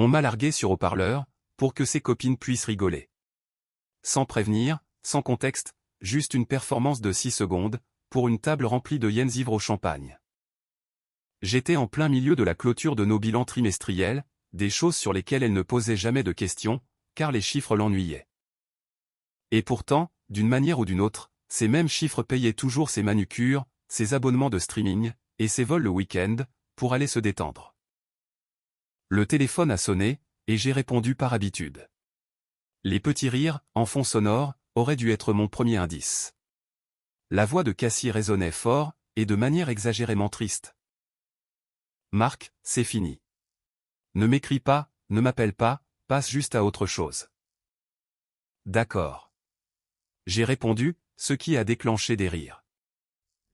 On m'a largué sur haut-parleur, pour que ses copines puissent rigoler. Sans prévenir, sans contexte, juste une performance de 6 secondes, pour une table remplie de hyènes ivres au champagne. J'étais en plein milieu de la clôture de nos bilans trimestriels, des choses sur lesquelles elle ne posait jamais de questions, car les chiffres l'ennuyaient. Et pourtant, d'une manière ou d'une autre, ces mêmes chiffres payaient toujours ses manucures, ses abonnements de streaming, et ses vols le week-end, pour aller se détendre. Le téléphone a sonné, et j'ai répondu par habitude. Les petits rires, en fond sonore, auraient dû être mon premier indice. La voix de Cassie résonnait fort, et de manière exagérément triste. « Marc, c'est fini. Ne m'écris pas, ne m'appelle pas, passe juste à autre chose. » D'accord. J'ai répondu, ce qui a déclenché des rires.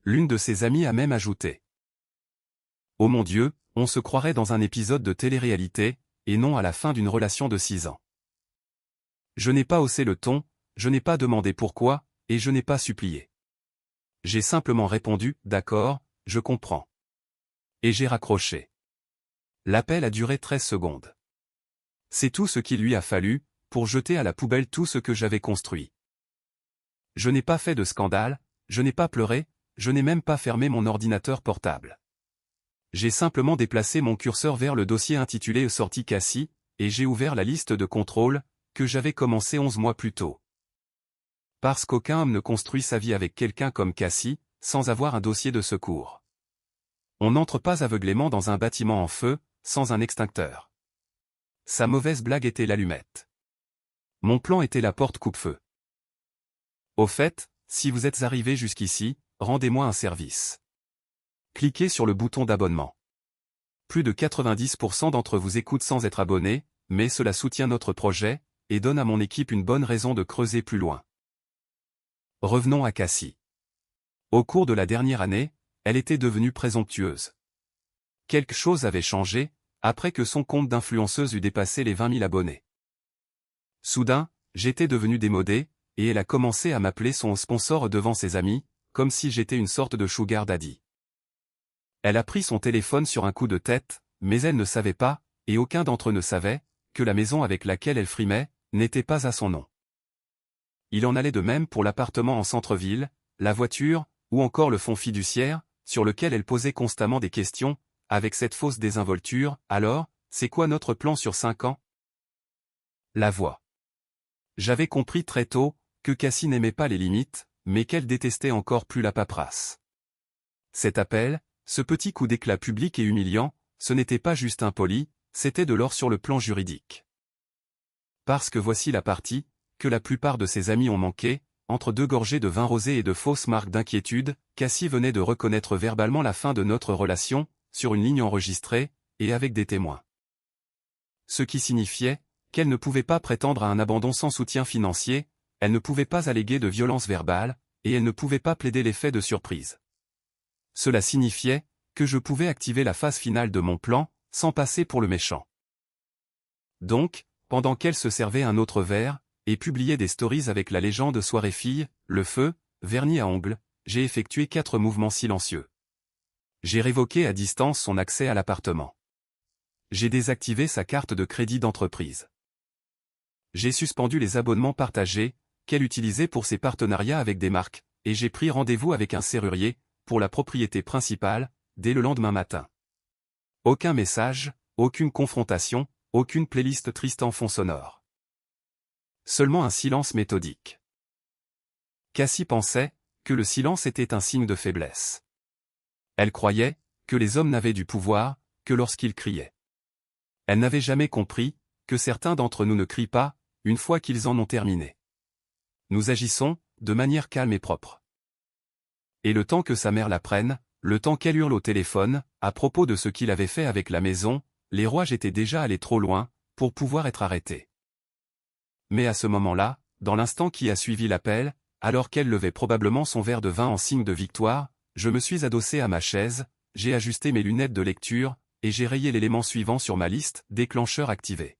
L'une de ses amies a même ajouté. Oh mon Dieu, on se croirait dans un épisode de télé-réalité, et non à la fin d'une relation de 6 ans. Je n'ai pas haussé le ton, je n'ai pas demandé pourquoi, et je n'ai pas supplié. J'ai simplement répondu, d'accord, je comprends. Et j'ai raccroché. L'appel a duré 13 secondes. C'est tout ce qu'il lui a fallu, pour jeter à la poubelle tout ce que j'avais construit. Je n'ai pas fait de scandale, je n'ai pas pleuré, je n'ai même pas fermé mon ordinateur portable. J'ai simplement déplacé mon curseur vers le dossier intitulé Sortie Cassie, et j'ai ouvert la liste de contrôle, que j'avais commencé 11 mois plus tôt. Parce qu'aucun homme ne construit sa vie avec quelqu'un comme Cassie, sans avoir un dossier de secours. On n'entre pas aveuglément dans un bâtiment en feu, sans un extincteur. Sa mauvaise blague était l'allumette. Mon plan était la porte coupe-feu. Au fait, si vous êtes arrivé jusqu'ici, rendez-moi un service. Cliquez sur le bouton d'abonnement. Plus de 90% d'entre vous écoutent sans être abonnés, mais cela soutient notre projet, et donne à mon équipe une bonne raison de creuser plus loin. Revenons à Cassie. Au cours de la dernière année, elle était devenue présomptueuse. Quelque chose avait changé, après que son compte d'influenceuse eut dépassé les 20 000 abonnés. Soudain, j'étais devenu démodé, et elle a commencé à m'appeler son sponsor devant ses amis, comme si j'étais une sorte de sugar daddy. Elle a pris son téléphone sur un coup de tête, mais elle ne savait pas, et aucun d'entre eux ne savait, que la maison avec laquelle elle frimait, n'était pas à son nom. Il en allait de même pour l'appartement en centre-ville, la voiture, ou encore le fonds fiduciaire, sur lequel elle posait constamment des questions, avec cette fausse désinvolture. Alors, c'est quoi notre plan sur 5 ans? La voix. J'avais compris très tôt, que Cassie n'aimait pas les limites, mais qu'elle détestait encore plus la paperasse. Cet appel, ce petit coup d'éclat public et humiliant, ce n'était pas juste impoli, c'était de l'or sur le plan juridique. Parce que voici la partie, que la plupart de ses amis ont manqué, entre 2 gorgées de vin rosé et de fausses marques d'inquiétude, Cassie venait de reconnaître verbalement la fin de notre relation, sur une ligne enregistrée, et avec des témoins. Ce qui signifiait, qu'elle ne pouvait pas prétendre à un abandon sans soutien financier, elle ne pouvait pas alléguer de violence verbale, et elle ne pouvait pas plaider l'effet de surprise. Cela signifiait, que je pouvais activer la phase finale de mon plan, sans passer pour le méchant. Donc, pendant qu'elle se servait un autre verre, et publiait des stories avec la légende soirée fille, le feu, vernis à ongles, j'ai effectué 4 mouvements silencieux. J'ai révoqué à distance son accès à l'appartement. J'ai désactivé sa carte de crédit d'entreprise. J'ai suspendu les abonnements partagés, qu'elle utilisait pour ses partenariats avec des marques, et j'ai pris rendez-vous avec un serrurier, pour la propriété principale, dès le lendemain matin. Aucun message, aucune confrontation, aucune playlist triste en fond sonore. Seulement un silence méthodique. Cassie pensait, que le silence était un signe de faiblesse. Elle croyait, que les hommes n'avaient du pouvoir, que lorsqu'ils criaient. Elle n'avait jamais compris, que certains d'entre nous ne crient pas, une fois qu'ils en ont terminé. Nous agissons, de manière calme et propre. Et le temps que sa mère l'apprenne, le temps qu'elle hurle au téléphone, à propos de ce qu'il avait fait avec la maison, les rouages étaient déjà allés trop loin, pour pouvoir être arrêtés. Mais à ce moment-là, dans l'instant qui a suivi l'appel, alors qu'elle levait probablement son verre de vin en signe de victoire, je me suis adossé à ma chaise, j'ai ajusté mes lunettes de lecture, et j'ai rayé l'élément suivant sur ma liste, déclencheur activé.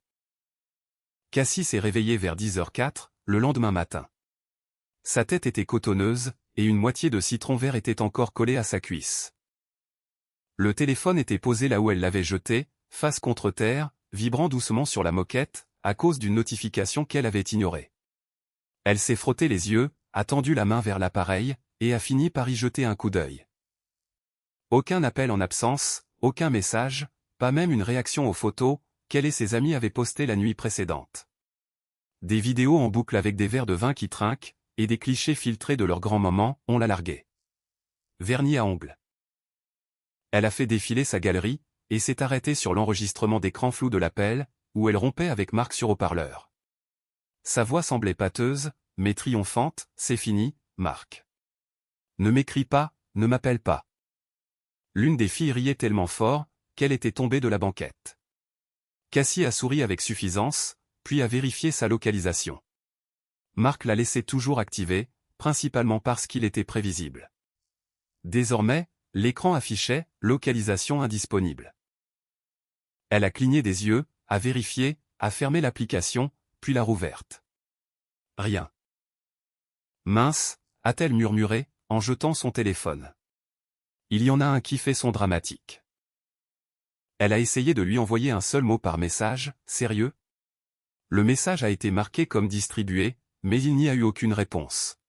Cassie s'est réveillée vers 10h04, le lendemain matin. Sa tête était cotonneuse, et une moitié de citron vert était encore collée à sa cuisse. Le téléphone était posé là où elle l'avait jeté, face contre terre, vibrant doucement sur la moquette, à cause d'une notification qu'elle avait ignorée. Elle s'est frotté les yeux, a tendu la main vers l'appareil, et a fini par y jeter un coup d'œil. Aucun appel en absence, aucun message, pas même une réaction aux photos qu'elle et ses amis avaient postées la nuit précédente. Des vidéos en boucle avec des verres de vin qui trinquent, et des clichés filtrés de leurs grands moments, on l'a larguée. Vernis à ongles. Elle a fait défiler sa galerie, et s'est arrêtée sur l'enregistrement d'écran flou de l'appel, où elle rompait avec Marc sur haut-parleur. Sa voix semblait pâteuse, mais triomphante. C'est fini, Marc. Ne m'écris pas, ne m'appelle pas. L'une des filles riait tellement fort, qu'elle était tombée de la banquette. Cassie a souri avec suffisance, puis a vérifié sa localisation. Marc l'a laissé toujours activé, principalement parce qu'il était prévisible. Désormais, l'écran affichait « Localisation indisponible ». Elle a cligné des yeux, a vérifié, a fermé l'application, puis l'a rouverte. Rien. Mince, a-t-elle murmuré, en jetant son téléphone. Il y en a un qui fait son dramatique. Elle a essayé de lui envoyer un seul mot par message, sérieux? Le message a été marqué comme distribué, mais il n'y a eu aucune réponse.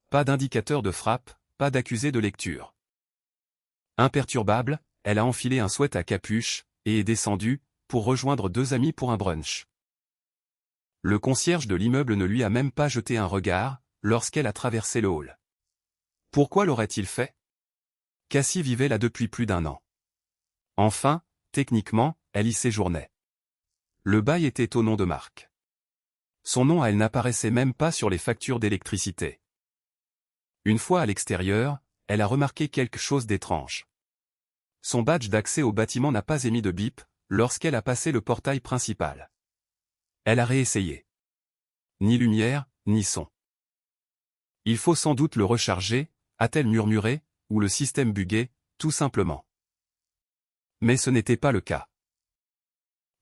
Pas d'indicateur de frappe, pas d'accusé de lecture. Imperturbable, elle a enfilé un sweat à capuche, et est descendue, pour rejoindre deux amis pour un brunch. Le concierge de l'immeuble ne lui a même pas jeté un regard, lorsqu'elle a traversé le hall. Pourquoi l'aurait-il fait? Cassie vivait là depuis plus d'1 an. Enfin, techniquement, elle y séjournait. Le bail était au nom de Marc. Son nom à elle n'apparaissait même pas sur les factures d'électricité. Une fois à l'extérieur, elle a remarqué quelque chose d'étrange. Son badge d'accès au bâtiment n'a pas émis de bip, lorsqu'elle a passé le portail principal. Elle a réessayé. Ni lumière, ni son. Il faut sans doute le recharger, a-t-elle murmuré, ou le système bugué, tout simplement. Mais ce n'était pas le cas.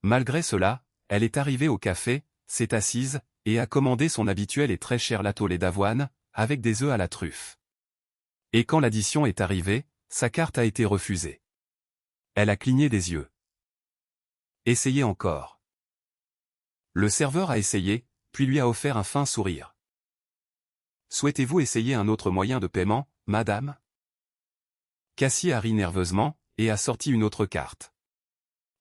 Malgré cela, elle est arrivée au café, s'est assise, et a commandé son habituel et très cher latte au lait d'avoine, avec des œufs à la truffe. Et quand l'addition est arrivée, sa carte a été refusée. Elle a cligné des yeux. Essayez encore. Le serveur a essayé, puis lui a offert un fin sourire. Souhaitez-vous essayer un autre moyen de paiement, madame? Cassie a ri nerveusement, et a sorti une autre carte.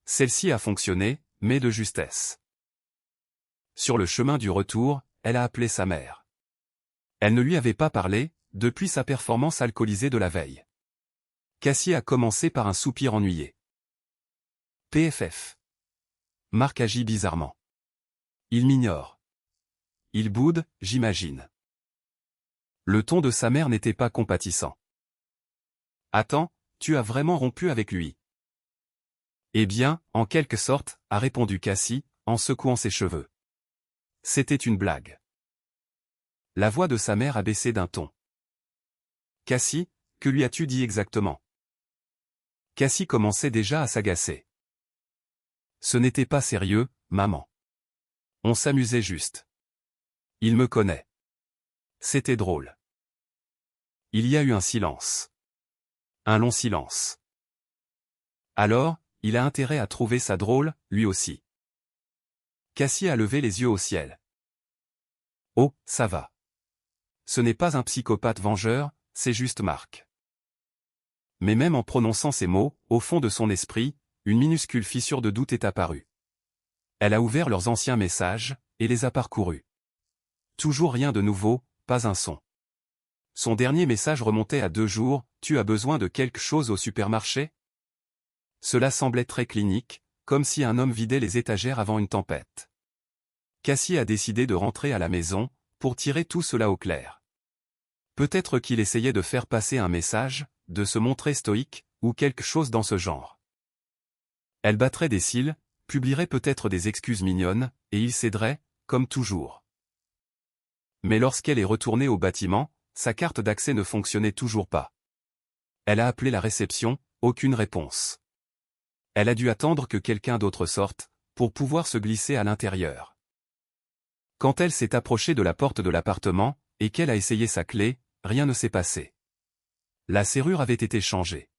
Celle-ci a fonctionné, mais de justesse. Sur le chemin du retour, elle a appelé sa mère. Elle ne lui avait pas parlé, depuis sa performance alcoolisée de la veille. Cassie a commencé par un soupir ennuyé. PFF. Marc agit bizarrement. Il m'ignore. Il boude, j'imagine. Le ton de sa mère n'était pas compatissant. Attends, tu as vraiment rompu avec lui? Eh bien, en quelque sorte, a répondu Cassie, en secouant ses cheveux. C'était une blague. La voix de sa mère a baissé d'un ton. Cassie, que lui as-tu dit exactement? Cassie commençait déjà à s'agacer. Ce n'était pas sérieux, maman. On s'amusait juste. Il me connaît. C'était drôle. Il y a eu un silence. Un long silence. Alors, il a intérêt à trouver ça drôle, lui aussi. Cassie a levé les yeux au ciel. Oh, ça va. Ce n'est pas un psychopathe vengeur, c'est juste Marc. Mais même en prononçant ces mots, au fond de son esprit, une minuscule fissure de doute est apparue. Elle a ouvert leurs anciens messages, et les a parcourus. Toujours rien de nouveau, pas un son. Son dernier message remontait à 2 jours, « Tu as besoin de quelque chose au supermarché ?» Cela semblait très clinique, comme si un homme vidait les étagères avant une tempête. Cassie a décidé de rentrer à la maison, pour tirer tout cela au clair. Peut-être qu'il essayait de faire passer un message, de se montrer stoïque, ou quelque chose dans ce genre. Elle battrait des cils, publierait peut-être des excuses mignonnes, et il céderait, comme toujours. Mais lorsqu'elle est retournée au bâtiment, sa carte d'accès ne fonctionnait toujours pas. Elle a appelé la réception, aucune réponse. Elle a dû attendre que quelqu'un d'autre sorte, pour pouvoir se glisser à l'intérieur. Quand elle s'est approchée de la porte de l'appartement, et qu'elle a essayé sa clé, rien ne s'est passé. La serrure avait été changée.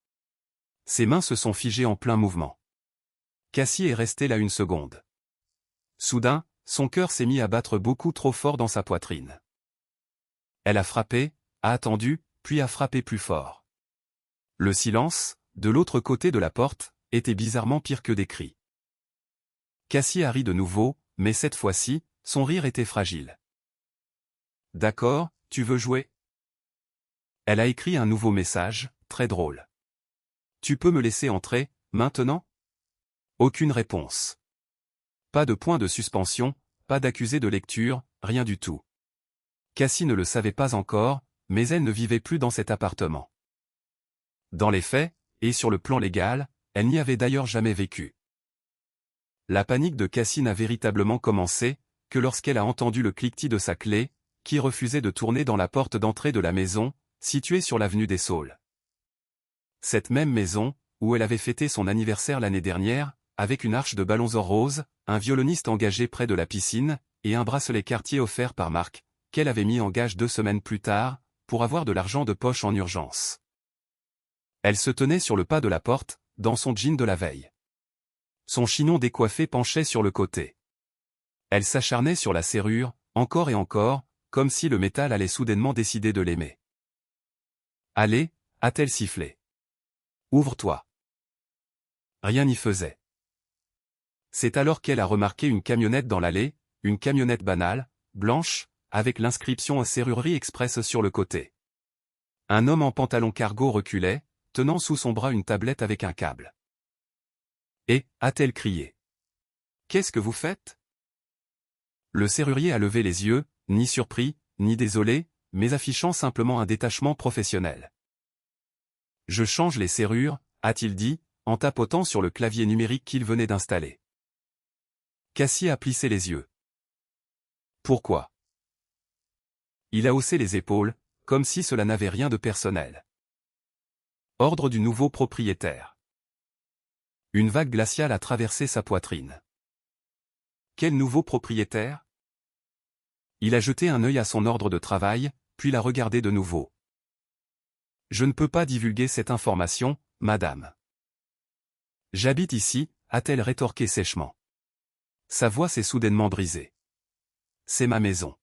Ses mains se sont figées en plein mouvement. Cassie est restée là une seconde. Soudain, son cœur s'est mis à battre beaucoup trop fort dans sa poitrine. Elle a frappé, a attendu, puis a frappé plus fort. Le silence, de l'autre côté de la porte, était bizarrement pire que des cris. Cassie a ri de nouveau, mais cette fois-ci, son rire était fragile. « D'accord, tu veux jouer ?» Elle a écrit un nouveau message, très drôle. « Tu peux me laisser entrer, maintenant ?» Aucune réponse. Pas de point de suspension, pas d'accusé de lecture, rien du tout. Cassie ne le savait pas encore, mais elle ne vivait plus dans cet appartement. Dans les faits, et sur le plan légal, elle n'y avait d'ailleurs jamais vécu. La panique de Cassie n'a véritablement commencé que lorsqu'elle a entendu le cliquetis de sa clé, qui refusait de tourner dans la porte d'entrée de la maison, située sur l'avenue des Saules. Cette même maison, où elle avait fêté son anniversaire l'année dernière, avec une arche de ballons or rose, un violoniste engagé près de la piscine, et un bracelet Cartier offert par Marc, qu'elle avait mis en gage 2 semaines plus tard, pour avoir de l'argent de poche en urgence. Elle se tenait sur le pas de la porte, dans son jean de la veille. Son chignon décoiffé penchait sur le côté. Elle s'acharnait sur la serrure, encore et encore, comme si le métal allait soudainement décider de l'aimer. « Allez » a-t-elle sifflé. « Ouvre-toi. » Rien n'y faisait. C'est alors qu'elle a remarqué une camionnette dans l'allée, une camionnette banale, blanche, avec l'inscription « Serrurerie Express » sur le côté. Un homme en pantalon cargo reculait, tenant sous son bras une tablette avec un câble. « Et » a-t-elle crié. « Qu'est-ce que vous faites ?» Le serrurier a levé les yeux, ni surpris, ni désolé, mais affichant simplement un détachement professionnel. « Je change les serrures » a-t-il dit, en tapotant sur le clavier numérique qu'il venait d'installer. Cassie a plissé les yeux. Pourquoi? Il a haussé les épaules, comme si cela n'avait rien de personnel. Ordre du nouveau propriétaire. Une vague glaciale a traversé sa poitrine. Quel nouveau propriétaire? Il a jeté un œil à son ordre de travail, puis l'a regardé de nouveau. Je ne peux pas divulguer cette information, madame. J'habite ici, a-t-elle rétorqué sèchement. Sa voix s'est soudainement brisée. C'est ma maison.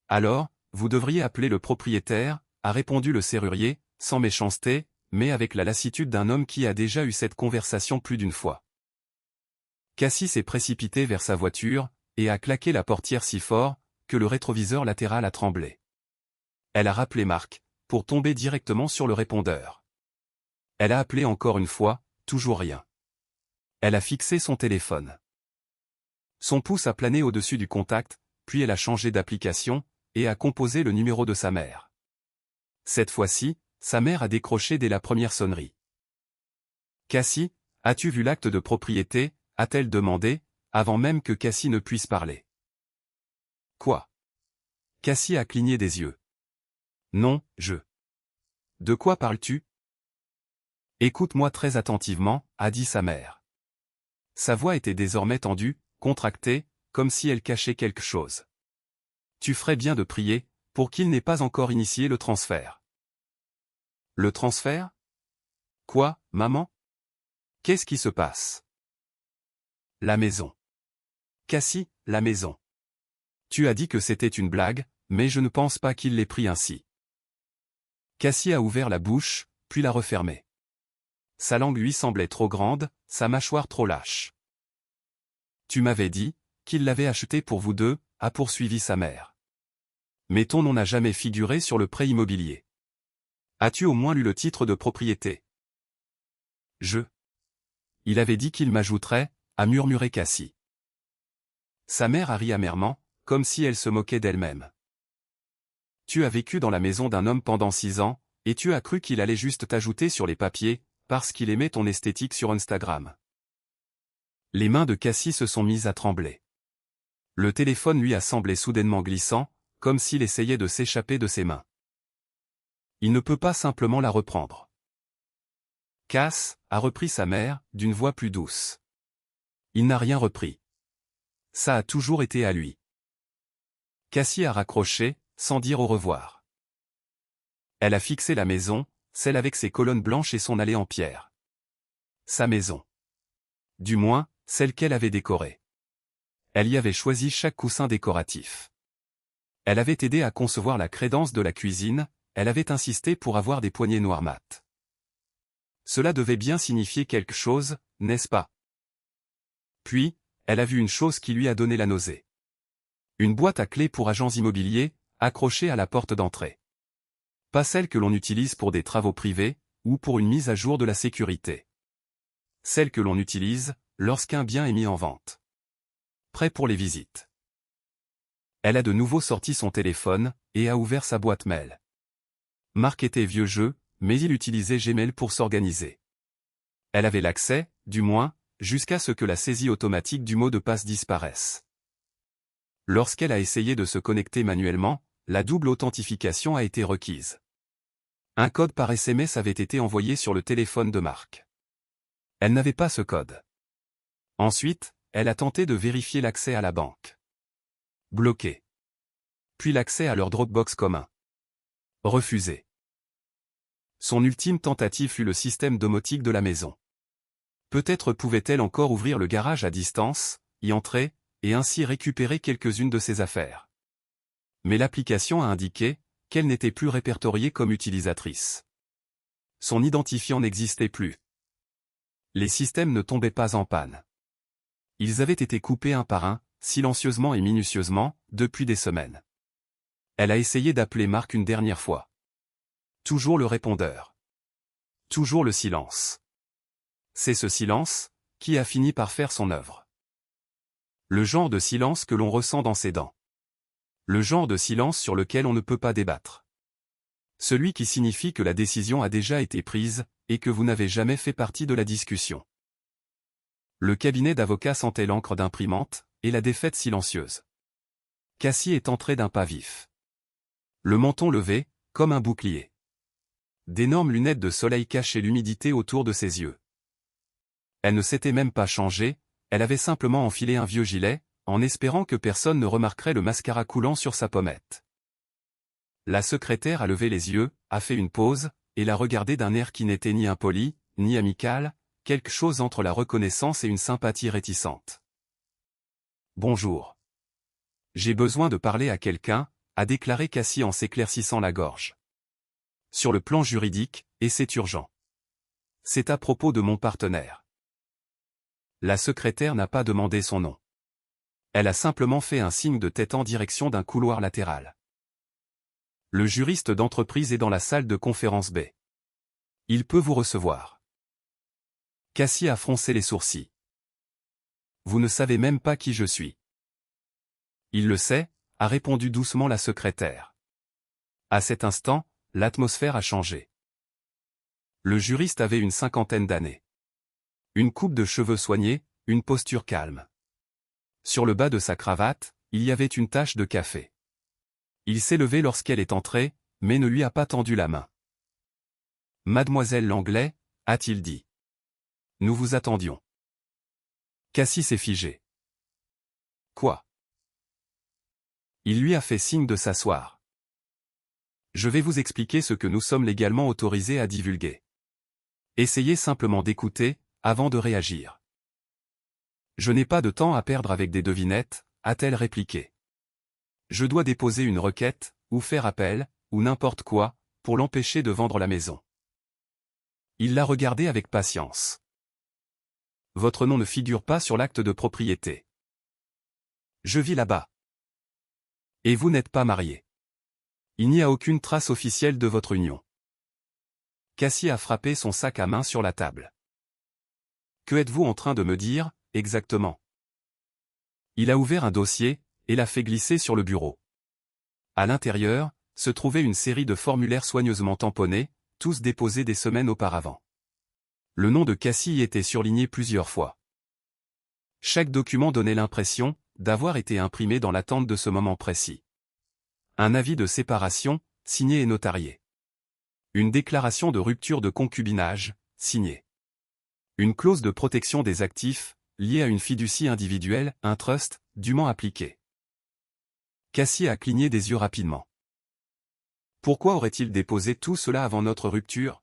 Alors, vous devriez appeler le propriétaire, a répondu le serrurier, sans méchanceté, mais avec la lassitude d'un homme qui a déjà eu cette conversation plus d'une fois. Cassie s'est précipitée vers sa voiture, et a claqué la portière si fort, que le rétroviseur latéral a tremblé. Elle a rappelé Marc, pour tomber directement sur le répondeur. Elle a appelé encore une fois, toujours rien. Elle a fixé son téléphone. Son pouce a plané au-dessus du contact, puis elle a changé d'application, et a composé le numéro de sa mère. Cette fois-ci, sa mère a décroché dès la première sonnerie. « Cassie, as-tu vu l'acte de propriété » a-t-elle demandé, avant même que Cassie ne puisse parler. « Quoi » Cassie a cligné des yeux. « Non, je... » « De quoi parles-tu » ? « Écoute-moi très attentivement, » a dit sa mère. Sa voix était désormais tendue, contractée, comme si elle cachait quelque chose. « Tu ferais bien de prier, pour qu'il n'ait pas encore initié le transfert. » « Le transfert ? Quoi, maman ? Qu'est-ce qui se passe ? » « La maison. »« Cassie, la maison. Tu as dit que c'était une blague, mais je ne pense pas qu'il l'ait pris ainsi. » Cassie a ouvert la bouche, puis l'a refermée. Sa langue lui semblait trop grande, sa mâchoire trop lâche. « Tu m'avais dit qu'il l'avait acheté pour vous deux, » a poursuivi sa mère. « Mais ton nom n'a jamais figuré sur le prêt immobilier. As-tu au moins lu le titre de propriété ? » Il avait dit qu'il m'ajouterait, a murmuré Cassie. Sa mère a ri amèrement, comme si elle se moquait d'elle-même. Tu as vécu dans la maison d'un homme pendant 6 ans, et tu as cru qu'il allait juste t'ajouter sur les papiers, parce qu'il aimait ton esthétique sur Instagram. Les mains de Cassie se sont mises à trembler. Le téléphone lui a semblé soudainement glissant, comme s'il essayait de s'échapper de ses mains. Il ne peut pas simplement la reprendre. Cass, a repris sa mère, d'une voix plus douce. Il n'a rien repris. Ça a toujours été à lui. Cassie a raccroché, sans dire au revoir. Elle a fixé la maison, celle avec ses colonnes blanches et son allée en pierre. Sa maison. Du moins, celle qu'elle avait décorée. Elle y avait choisi chaque coussin décoratif. Elle avait aidé à concevoir la crédence de la cuisine, elle avait insisté pour avoir des poignées noires mat. Cela devait bien signifier quelque chose, n'est-ce pas? Puis, elle a vu une chose qui lui a donné la nausée. Une boîte à clés pour agents immobiliers, accrochée à la porte d'entrée. Pas celle que l'on utilise pour des travaux privés, ou pour une mise à jour de la sécurité. Celle que l'on utilise, lorsqu'un bien est mis en vente. Prêt pour les visites. Elle a de nouveau sorti son téléphone, et a ouvert sa boîte mail. Marc était vieux jeu, mais il utilisait Gmail pour s'organiser. Elle avait l'accès, du moins, jusqu'à ce que la saisie automatique du mot de passe disparaisse. Lorsqu'elle a essayé de se connecter manuellement, la double authentification a été requise. Un code par SMS avait été envoyé sur le téléphone de Marc. Elle n'avait pas ce code. Ensuite, elle a tenté de vérifier l'accès à la banque. Bloqué. Puis l'accès à leur Dropbox commun. Refusé. Son ultime tentative fut le système domotique de la maison. Peut-être pouvait-elle encore ouvrir le garage à distance, y entrer, et ainsi récupérer quelques-unes de ses affaires. Mais l'application a indiqué qu'elle n'était plus répertoriée comme utilisatrice. Son identifiant n'existait plus. Les systèmes ne tombaient pas en panne. Ils avaient été coupés un par un, silencieusement et minutieusement, depuis des semaines. Elle a essayé d'appeler Marc une dernière fois. Toujours le répondeur. Toujours le silence. C'est ce silence qui a fini par faire son œuvre. Le genre de silence que l'on ressent dans ses dents. Le genre de silence sur lequel on ne peut pas débattre. Celui qui signifie que la décision a déjà été prise, et que vous n'avez jamais fait partie de la discussion. Le cabinet d'avocats sentait l'encre d'imprimante, et la défaite silencieuse. Cassie est entrée d'un pas vif. Le menton levé, comme un bouclier. D'énormes lunettes de soleil cachaient l'humidité autour de ses yeux. Elle ne s'était même pas changée, elle avait simplement enfilé un vieux gilet, en espérant que personne ne remarquerait le mascara coulant sur sa pommette. La secrétaire a levé les yeux, a fait une pause, et l'a regardé d'un air qui n'était ni impoli, ni amical, quelque chose entre la reconnaissance et une sympathie réticente. « Bonjour. J'ai besoin de parler à quelqu'un », a déclaré Cassie en s'éclaircissant la gorge. « Sur le plan juridique, et c'est urgent. C'est à propos de mon partenaire. » La secrétaire n'a pas demandé son nom. Elle a simplement fait un signe de tête en direction d'un couloir latéral. Le juriste d'entreprise est dans la salle de conférence B. Il peut vous recevoir. Cassie a froncé les sourcils. Vous ne savez même pas qui je suis. Il le sait, a répondu doucement la secrétaire. À cet instant, l'atmosphère a changé. Le juriste avait une cinquantaine d'années. Une coupe de cheveux soignée, une posture calme. Sur le bas de sa cravate, il y avait une tache de café. Il s'est levé lorsqu'elle est entrée, mais ne lui a pas tendu la main. « Mademoiselle Langlais » a-t-il dit. « Nous vous attendions. » Cassie s'est figée. « Quoi ?» Il lui a fait signe de s'asseoir. « Je vais vous expliquer ce que nous sommes légalement autorisés à divulguer. Essayez simplement d'écouter, avant de réagir. » « Je n'ai pas de temps à perdre avec des devinettes » a-t-elle répliqué. « Je dois déposer une requête, ou faire appel, ou n'importe quoi, pour l'empêcher de vendre la maison. » Il l'a regardée avec patience. « Votre nom ne figure pas sur l'acte de propriété. »« Je vis là-bas. »« Et vous n'êtes pas marié. »« Il n'y a aucune trace officielle de votre union. » Cassie a frappé son sac à main sur la table. « Que êtes-vous en train de me dire, exactement ?» Il a ouvert un dossier, et l'a fait glisser sur le bureau. À l'intérieur, se trouvait une série de formulaires soigneusement tamponnés, tous déposés des semaines auparavant. Le nom de Cassie y était surligné plusieurs fois. Chaque document donnait l'impression d'avoir été imprimé dans l'attente de ce moment précis. Un avis de séparation, signé et notarié. Une déclaration de rupture de concubinage, signée. Une clause de protection des actifs, liée à une fiducie individuelle, un trust, dûment appliqué. Cassie a cligné des yeux rapidement. Pourquoi aurait-il déposé tout cela avant notre rupture?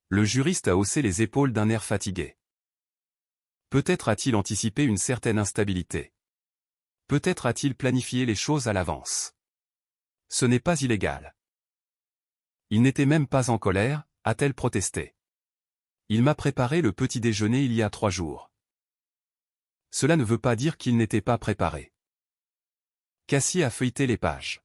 Le juriste a haussé les épaules d'un air fatigué. Peut-être a-t-il anticipé une certaine instabilité. Peut-être a-t-il planifié les choses à l'avance. Ce n'est pas illégal. Il n'était même pas en colère, a-t-elle protesté. Il m'a préparé le petit déjeuner il y a 3 jours. Cela ne veut pas dire qu'il n'était pas préparé. Cassie a feuilleté les pages.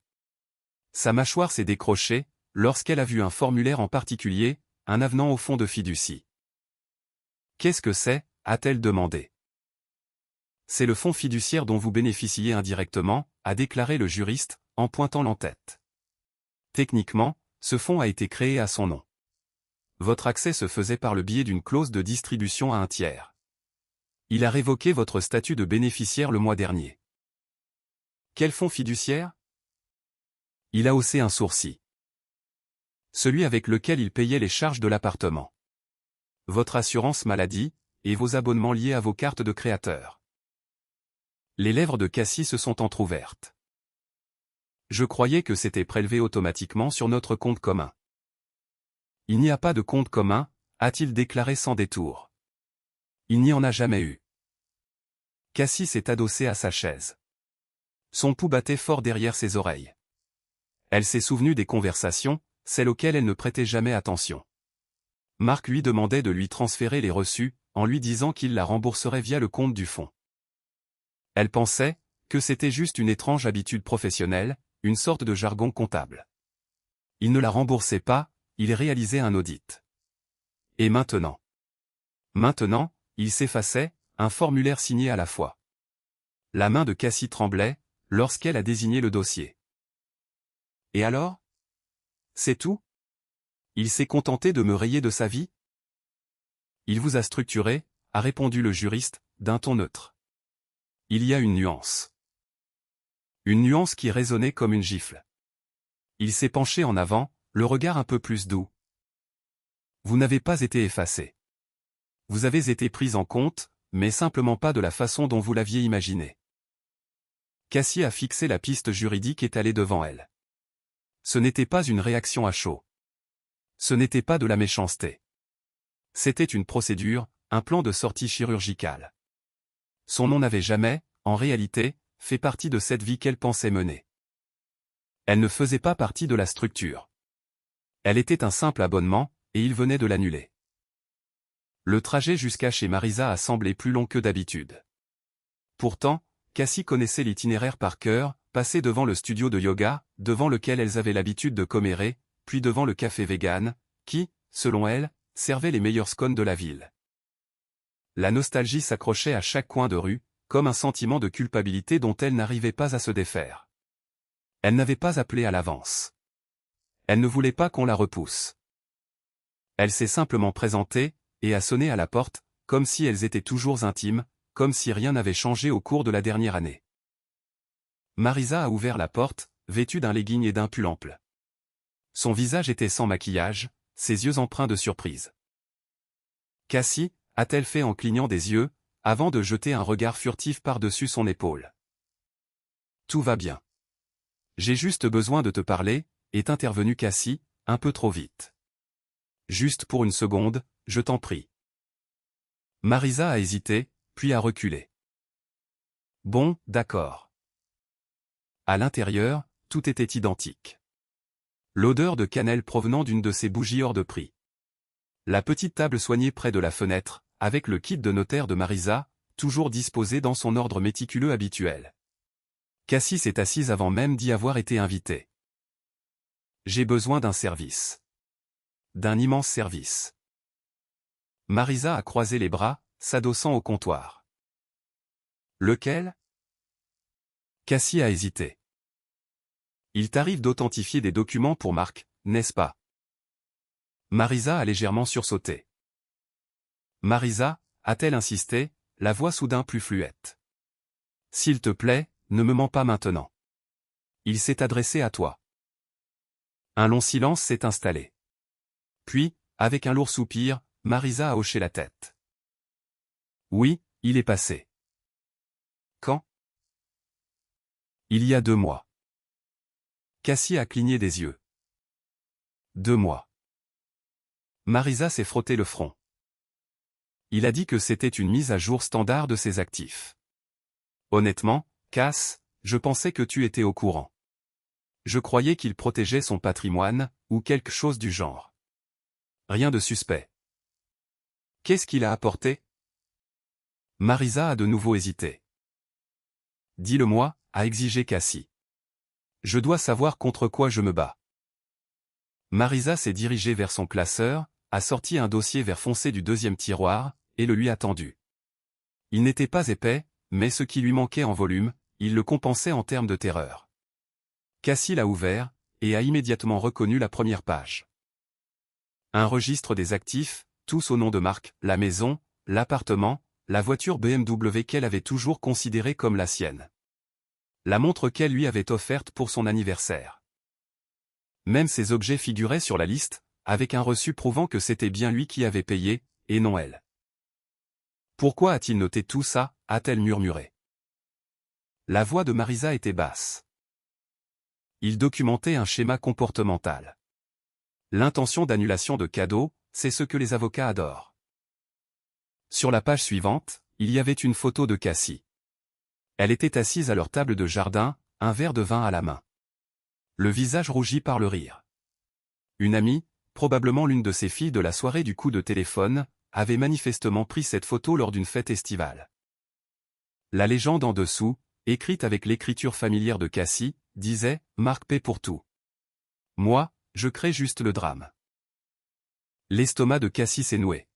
Sa mâchoire s'est décrochée, lorsqu'elle a vu un formulaire en particulier, un avenant au fonds de fiducie. Qu'est-ce que c'est, a-t-elle demandé. C'est le fonds fiduciaire dont vous bénéficiez indirectement, a déclaré le juriste, en pointant l'en-tête. Techniquement, ce fonds a été créé à son nom. Votre accès se faisait par le biais d'une clause de distribution à un tiers. Il a révoqué votre statut de bénéficiaire le mois dernier. Quel fonds fiduciaire? Il a haussé un sourcil. Celui avec lequel il payait les charges de l'appartement. Votre assurance maladie, et vos abonnements liés à vos cartes de créateur. Les lèvres de Cassie se sont entr'ouvertes. Je croyais que c'était prélevé automatiquement sur notre compte commun. Il n'y a pas de compte commun, a-t-il déclaré sans détour. Il n'y en a jamais eu. Cassie s'est adossée à sa chaise. Son pouls battait fort derrière ses oreilles. Elle s'est souvenue des conversations, celles auxquelles elle ne prêtait jamais attention. Marc lui demandait de lui transférer les reçus, en lui disant qu'il la rembourserait via le compte du fonds. Elle pensait que c'était juste une étrange habitude professionnelle, une sorte de jargon comptable. Il ne la remboursait pas, il réalisait un audit. Et maintenant? Maintenant, il s'effaçait, un formulaire signé à la fois. La main de Cassie tremblait, lorsqu'elle a désigné le dossier. Et alors? C'est tout? Il s'est contenté de me rayer de sa vie? Il vous a structuré, a répondu le juriste, d'un ton neutre. Il y a une nuance. Une nuance qui résonnait comme une gifle. Il s'est penché en avant, le regard un peu plus doux. Vous n'avez pas été effacé. Vous avez été prise en compte, mais simplement pas de la façon dont vous l'aviez imaginé. Cassie a fixé la piste juridique étalée devant elle. Ce n'était pas une réaction à chaud. Ce n'était pas de la méchanceté. C'était une procédure, un plan de sortie chirurgicale. Son nom n'avait jamais, en réalité, fait partie de cette vie qu'elle pensait mener. Elle ne faisait pas partie de la structure. Elle était un simple abonnement, et il venait de l'annuler. Le trajet jusqu'à chez Marisa a semblé plus long que d'habitude. Pourtant, Cassie connaissait l'itinéraire par cœur, passée devant le studio de yoga, devant lequel elles avaient l'habitude de commérer, puis devant le café vegan, qui, selon elle, servait les meilleurs scones de la ville. La nostalgie s'accrochait à chaque coin de rue, comme un sentiment de culpabilité dont elle n'arrivait pas à se défaire. Elle n'avait pas appelé à l'avance. Elle ne voulait pas qu'on la repousse. Elle s'est simplement présentée, et a sonné à la porte, comme si elles étaient toujours intimes, comme si rien n'avait changé au cours de la dernière année. Marisa a ouvert la porte, vêtue d'un legging et d'un pull ample. Son visage était sans maquillage, ses yeux empreints de surprise. Cassie, a-t-elle fait en clignant des yeux, avant de jeter un regard furtif par-dessus son épaule. Tout va bien. J'ai juste besoin de te parler, est intervenue Cassie, un peu trop vite. Juste pour une seconde, je t'en prie. Marisa a hésité, puis a reculé. Bon, d'accord. À l'intérieur, tout était identique. L'odeur de cannelle provenant d'une de ces bougies hors de prix. La petite table soignée près de la fenêtre, avec le kit de notaire de Marisa, toujours disposé dans son ordre méticuleux habituel. Cassie s'est assise avant même d'y avoir été invitée. J'ai besoin d'un service. D'un immense service. Marisa a croisé les bras, s'adossant au comptoir. Lequel? Cassie a hésité. Il t'arrive d'authentifier des documents pour Marc, n'est-ce pas? Marisa a légèrement sursauté. Marisa, a-t-elle insisté, la voix soudain plus fluette. S'il te plaît, ne me mens pas maintenant. Il s'est adressé à toi. Un long silence s'est installé. Puis, avec un lourd soupir, Marisa a hoché la tête. Oui, il est passé. Quand? Il y a 2 mois. Cassie a cligné des yeux. 2 mois. Marisa s'est frotté le front. Il a dit que c'était une mise à jour standard de ses actifs. Honnêtement, Cass, je pensais que tu étais au courant. Je croyais qu'il protégeait son patrimoine, ou quelque chose du genre. Rien de suspect. Qu'est-ce qu'il a apporté? Marisa a de nouveau hésité. Dis-le-moi, a exigé Cassie. Je dois savoir contre quoi je me bats. Marisa s'est dirigée vers son classeur, a sorti un dossier vert foncé du deuxième tiroir, et le lui a tendu. Il n'était pas épais, mais ce qui lui manquait en volume, il le compensait en termes de terreur. Cassie l'a ouvert, et a immédiatement reconnu la première page. Un registre des actifs, tous au nom de Mark, la maison, l'appartement, la voiture BMW qu'elle avait toujours considérée comme la sienne. La montre qu'elle lui avait offerte pour son anniversaire. Même ces objets figuraient sur la liste, avec un reçu prouvant que c'était bien lui qui avait payé, et non elle. Pourquoi a-t-il noté tout ça, a-t-elle murmuré. La voix de Marisa était basse. Il documentait un schéma comportemental. L'intention d'annulation de cadeaux, c'est ce que les avocats adorent. Sur la page suivante, il y avait une photo de Cassie. Elle était assise à leur table de jardin, un verre de vin à la main. Le visage rougi par le rire. Une amie, probablement l'une de ses filles de la soirée du coup de téléphone, avait manifestement pris cette photo lors d'une fête estivale. La légende en dessous, écrite avec l'écriture familière de Cassie, disait « Mark paie pour tout. Moi, je crée juste le drame. » L'estomac de Cassie s'est noué.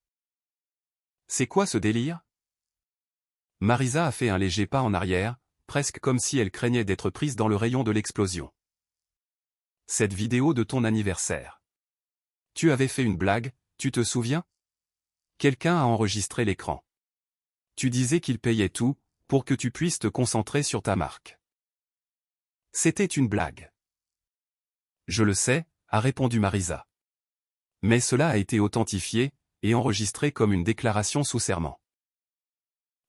C'est quoi ce délire? Marisa a fait un léger pas en arrière, presque comme si elle craignait d'être prise dans le rayon de l'explosion. Cette vidéo de ton anniversaire. Tu avais fait une blague, tu te souviens? Quelqu'un a enregistré l'écran. Tu disais qu'il payait tout, pour que tu puisses te concentrer sur ta marque. C'était une blague. Je le sais, a répondu Marisa. Mais cela a été authentifié, et enregistré comme une déclaration sous serment.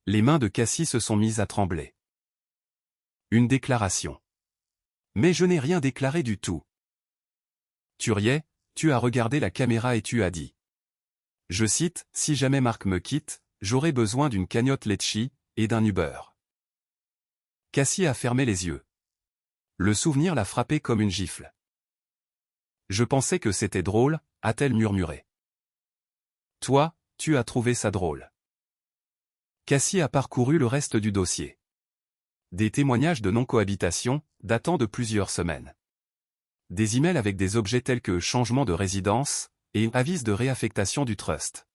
Les mains de Cassie se sont mises à trembler. Une déclaration. Mais je n'ai rien déclaré du tout. Tu riais, tu as regardé la caméra et tu as dit. Je cite, « Si jamais Mark me quitte, j'aurai besoin d'une cagnotte Litchi, et d'un Uber. » Cassie a fermé les yeux. Le souvenir l'a frappé comme une gifle. Je pensais que c'était drôle, a-t-elle murmuré. Toi, tu as trouvé ça drôle. Cassie a parcouru le reste du dossier. Des témoignages de non-cohabitation, datant de plusieurs semaines. Des emails avec des objets tels que changement de résidence, et avis de réaffectation du trust.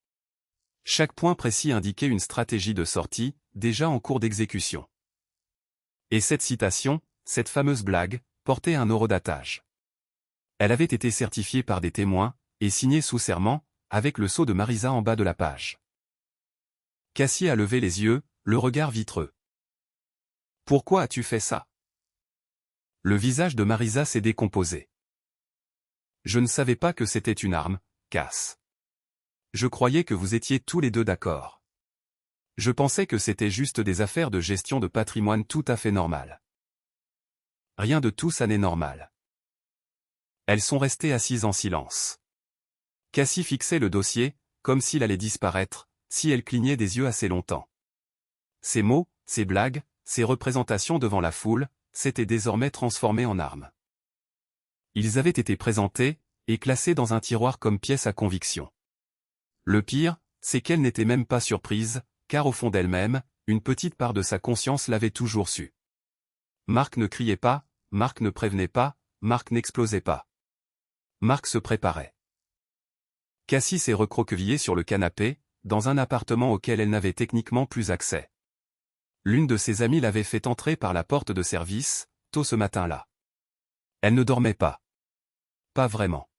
Chaque point précis indiquait une stratégie de sortie, déjà en cours d'exécution. Et cette citation, cette fameuse blague, portait un horodatage. Elle avait été certifiée par des témoins, et signée sous serment, avec le sceau de Marisa en bas de la page. Cassie a levé les yeux, le regard vitreux. Pourquoi as-tu fait ça? Le visage de Marisa s'est décomposé. Je ne savais pas que c'était une arme, Cass. Je croyais que vous étiez tous les deux d'accord. Je pensais que c'était juste des affaires de gestion de patrimoine tout à fait normales. Rien de tout ça n'est normal. Elles sont restées assises en silence. Cassie fixait le dossier, comme s'il allait disparaître, si elle clignait des yeux assez longtemps. Ces mots, ces blagues, ces représentations devant la foule, s'étaient désormais transformés en armes. Ils avaient été présentés, et classés dans un tiroir comme pièces à conviction. Le pire, c'est qu'elle n'était même pas surprise, car au fond d'elle-même, une petite part de sa conscience l'avait toujours su. Mark ne criait pas, Mark ne prévenait pas, Mark n'explosait pas. Mark se préparait. Cassie s'est recroquevillée sur le canapé, dans un appartement auquel elle n'avait techniquement plus accès. L'une de ses amies l'avait fait entrer par la porte de service, tôt ce matin-là. Elle ne dormait pas. Pas vraiment.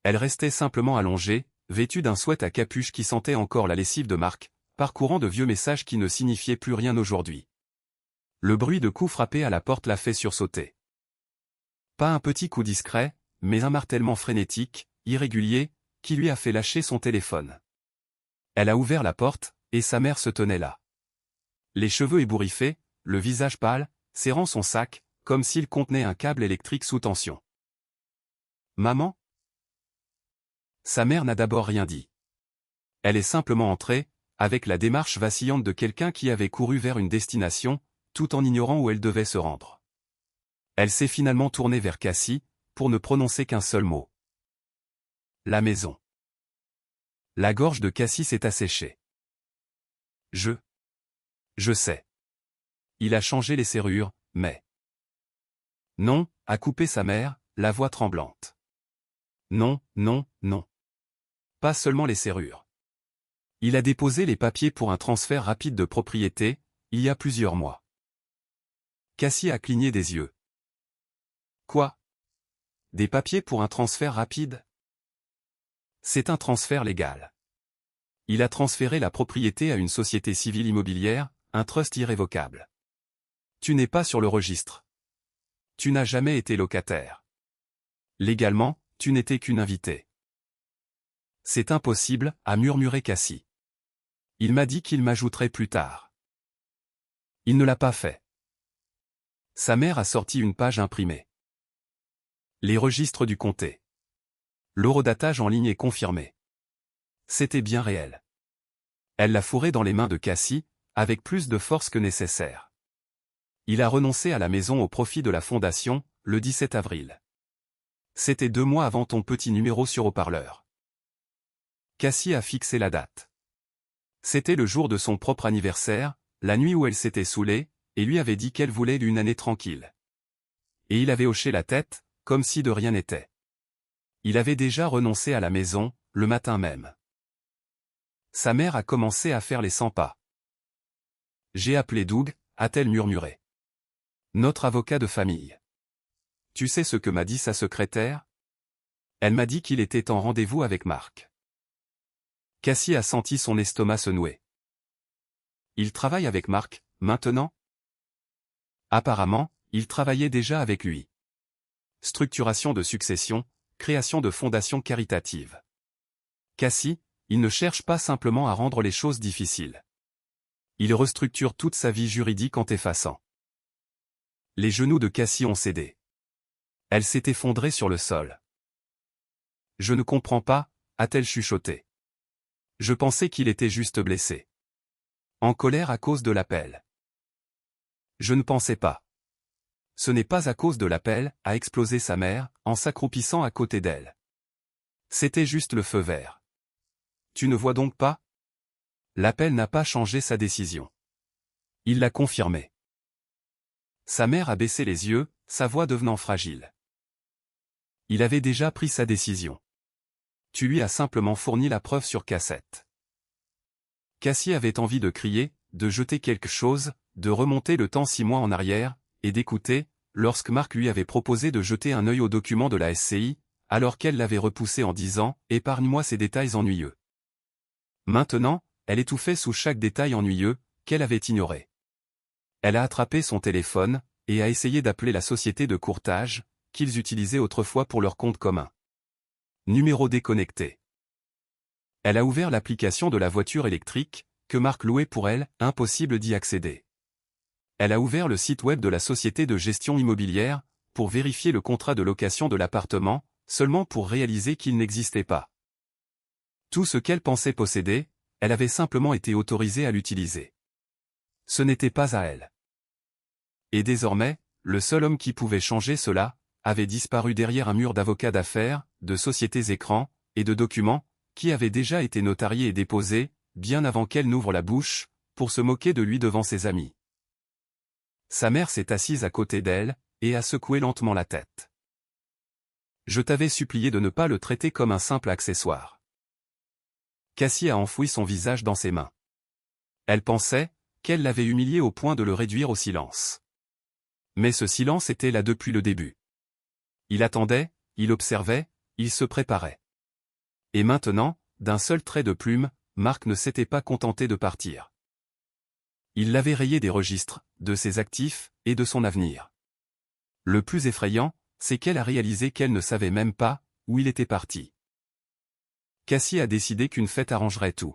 Elle restait simplement allongée, vêtue d'un sweat à capuche qui sentait encore la lessive de Mark, parcourant de vieux messages qui ne signifiaient plus rien aujourd'hui. Le bruit de coups frappés à la porte l'a fait sursauter. Pas un petit coup discret, mais un martèlement frénétique, irrégulier, qui lui a fait lâcher son téléphone. Elle a ouvert la porte, et sa mère se tenait là. Les cheveux ébouriffés, le visage pâle, serrant son sac, comme s'il contenait un câble électrique sous tension. « Maman ?» Sa mère n'a d'abord rien dit. Elle est simplement entrée, avec la démarche vacillante de quelqu'un qui avait couru vers une destination, tout en ignorant où elle devait se rendre. Elle s'est finalement tournée vers Cassie, pour ne prononcer qu'un seul mot. La maison. La gorge de Cassie s'est asséchée. Je sais. Il a changé les serrures, mais... Non, a coupé sa mère, la voix tremblante. Non, non, non. Pas seulement les serrures. Il a déposé les papiers pour un transfert rapide de propriété, il y a plusieurs mois. Cassie a cligné des yeux. Quoi? Des papiers pour un transfert rapide? C'est un transfert légal. Il a transféré la propriété à une société civile immobilière, un trust irrévocable. Tu n'es pas sur le registre. Tu n'as jamais été locataire. Légalement, tu n'étais qu'une invitée. C'est impossible, a murmuré Cassie. Il m'a dit qu'il m'ajouterait plus tard. Il ne l'a pas fait. Sa mère a sorti une page imprimée. Les registres du comté. L'horodatage en ligne est confirmé. C'était bien réel. Elle l'a fourré dans les mains de Cassie, avec plus de force que nécessaire. Il a renoncé à la maison au profit de la fondation, le 17 avril. C'était 2 mois avant ton petit numéro sur haut-parleur. Cassie a fixé la date. C'était le jour de son propre anniversaire, la nuit où elle s'était saoulée, et lui avait dit qu'elle voulait une année tranquille. Et il avait hoché la tête, comme si de rien n'était. Il avait déjà renoncé à la maison, le matin même. Sa mère a commencé à faire les 100 pas. J'ai appelé Doug, a-t-elle murmuré. Notre avocat de famille. Tu sais ce que m'a dit sa secrétaire? Elle m'a dit qu'il était en rendez-vous avec Marc. Cassie a senti son estomac se nouer. Il travaille avec Marc, maintenant? Apparemment, il travaillait déjà avec lui. Structuration de succession, création de fondations caritatives. Cassie, il ne cherche pas simplement à rendre les choses difficiles. Il restructure toute sa vie juridique en t'effaçant. Les genoux de Cassie ont cédé. Elle s'est effondrée sur le sol. Je ne comprends pas, a-t-elle chuchoté. Je pensais qu'il était juste blessé. En colère à cause de l'appel. Je ne pensais pas. Ce n'est pas à cause de l'appel, a explosé sa mère, en s'accroupissant à côté d'elle. C'était juste le feu vert. Tu ne vois donc pas? L'appel n'a pas changé sa décision. Il l'a confirmé. Sa mère a baissé les yeux, sa voix devenant fragile. Il avait déjà pris sa décision. Tu lui as simplement fourni la preuve sur cassette. Cassie avait envie de crier, de jeter quelque chose, de remonter le temps 6 mois en arrière, et d'écouter, lorsque Marc lui avait proposé de jeter un œil aux documents de la SCI, alors qu'elle l'avait repoussé en disant « Épargne-moi ces détails ennuyeux ». Maintenant, elle étouffait sous chaque détail ennuyeux, qu'elle avait ignoré. Elle a attrapé son téléphone, et a essayé d'appeler la société de courtage, qu'ils utilisaient autrefois pour leur compte commun. Numéro déconnecté. Elle a ouvert l'application de la voiture électrique, que Marc louait pour elle, impossible d'y accéder. Elle a ouvert le site web de la société de gestion immobilière, pour vérifier le contrat de location de l'appartement, seulement pour réaliser qu'il n'existait pas. Tout ce qu'elle pensait posséder, elle avait simplement été autorisée à l'utiliser. Ce n'était pas à elle. Et désormais, le seul homme qui pouvait changer cela, avait disparu derrière un mur d'avocats d'affaires, de sociétés écrans, et de documents, qui avaient déjà été notariés et déposés, bien avant qu'elle n'ouvre la bouche, pour se moquer de lui devant ses amis. Sa mère s'est assise à côté d'elle, et a secoué lentement la tête. Je t'avais supplié de ne pas le traiter comme un simple accessoire. Cassie a enfoui son visage dans ses mains. Elle pensait qu'elle l'avait humilié au point de le réduire au silence. Mais ce silence était là depuis le début. Il attendait, il observait, il se préparait. Et maintenant, d'un seul trait de plume, Marc ne s'était pas contenté de partir. Il l'avait rayé des registres, de ses actifs, et de son avenir. Le plus effrayant, c'est qu'elle a réalisé qu'elle ne savait même pas où il était parti. Cassie a décidé qu'une fête arrangerait tout.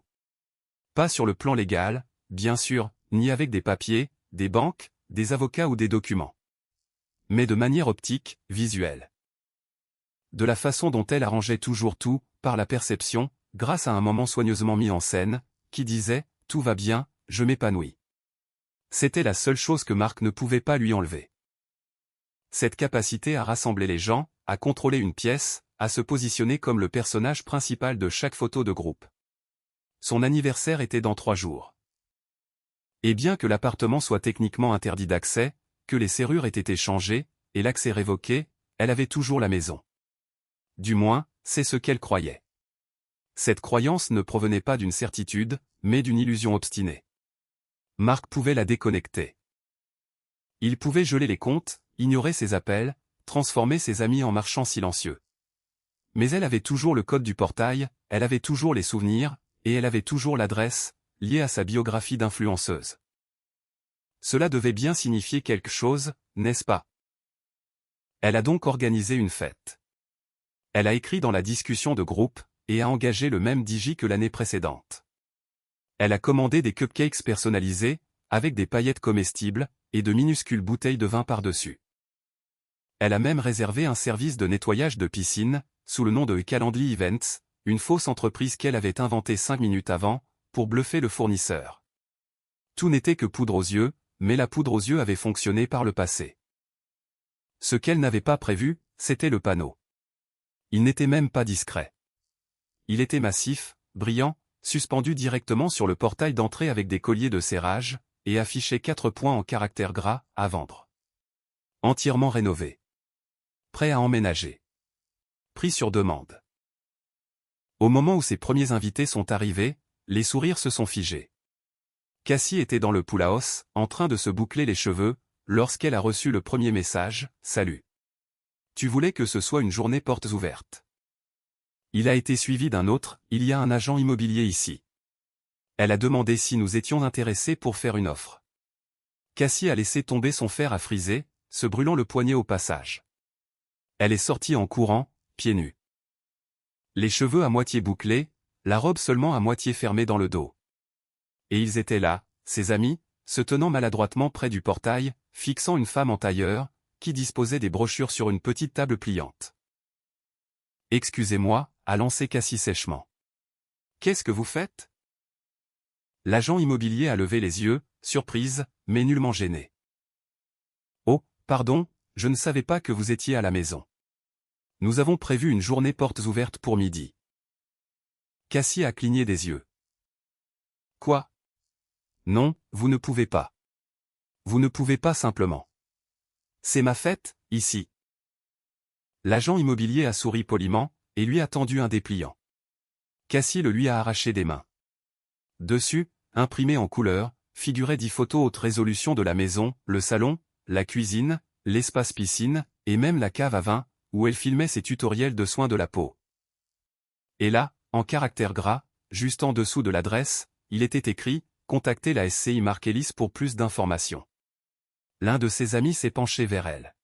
Pas sur le plan légal, bien sûr, ni avec des papiers, des banques, des avocats ou des documents. Mais de manière optique, visuelle. De la façon dont elle arrangeait toujours tout, par la perception, grâce à un moment soigneusement mis en scène, qui disait « Tout va bien, je m'épanouis ». C'était la seule chose que Mark ne pouvait pas lui enlever. Cette capacité à rassembler les gens, à contrôler une pièce, à se positionner comme le personnage principal de chaque photo de groupe. Son anniversaire était dans 3 jours. Et bien que l'appartement soit techniquement interdit d'accès, que les serrures aient été changées, et l'accès révoqué, elle avait toujours la maison. Du moins, c'est ce qu'elle croyait. Cette croyance ne provenait pas d'une certitude, mais d'une illusion obstinée. Mark pouvait la déconnecter. Il pouvait geler les comptes, ignorer ses appels, transformer ses amis en marchands silencieux. Mais elle avait toujours le code du portail, elle avait toujours les souvenirs, et elle avait toujours l'adresse, liée à sa biographie d'influenceuse. Cela devait bien signifier quelque chose, n'est-ce pas? Elle a donc organisé une fête. Elle a écrit dans la discussion de groupe, et a engagé le même DJ que l'année précédente. Elle a commandé des cupcakes personnalisés, avec des paillettes comestibles, et de minuscules bouteilles de vin par-dessus. Elle a même réservé un service de nettoyage de piscine, sous le nom de Calendly Events, une fausse entreprise qu'elle avait inventée 5 minutes avant, pour bluffer le fournisseur. Tout n'était que poudre aux yeux, mais la poudre aux yeux avait fonctionné par le passé. Ce qu'elle n'avait pas prévu, c'était le panneau. Il n'était même pas discret. Il était massif, brillant, suspendu directement sur le portail d'entrée avec des colliers de serrage, et affichait 4 points en caractères gras, à vendre. Entièrement rénové. Prêt à emménager. Prix sur demande. Au moment où ses premiers invités sont arrivés, les sourires se sont figés. Cassie était dans le pool house, en train de se boucler les cheveux, lorsqu'elle a reçu le premier message « Salut. Tu voulais que ce soit une journée portes ouvertes. » Il a été suivi d'un autre « Il y a un agent immobilier ici. » Elle a demandé si nous étions intéressés pour faire une offre. Cassie a laissé tomber son fer à friser, se brûlant le poignet au passage. Elle est sortie en courant, pieds nus. Les cheveux à moitié bouclés, la robe seulement à moitié fermée dans le dos. Et ils étaient là, ses amis, se tenant maladroitement près du portail, fixant une femme en tailleur, qui disposait des brochures sur une petite table pliante. « Excusez-moi » a lancé Cassie sèchement. « Qu'est-ce que vous faites ?» L'agent immobilier a levé les yeux, surprise, mais nullement gêné. « Oh, pardon, je ne savais pas que vous étiez à la maison. Nous avons prévu une journée portes ouvertes pour midi. » Cassie a cligné des yeux. « Quoi ? Non, vous ne pouvez pas. Vous ne pouvez pas simplement. C'est ma fête, ici. » L'agent immobilier a souri poliment, et lui a tendu un dépliant. Cassie le lui a arraché des mains. Dessus, imprimé en couleur, figuraient 10 photos haute résolution de la maison, le salon, la cuisine, l'espace piscine, et même la cave à vin, où elle filmait ses tutoriels de soins de la peau. Et là, en caractères gras, juste en dessous de l'adresse, il était écrit « Contactez la SCI Markellis pour plus d'informations ». L'un de ses amis s'est penché vers elle.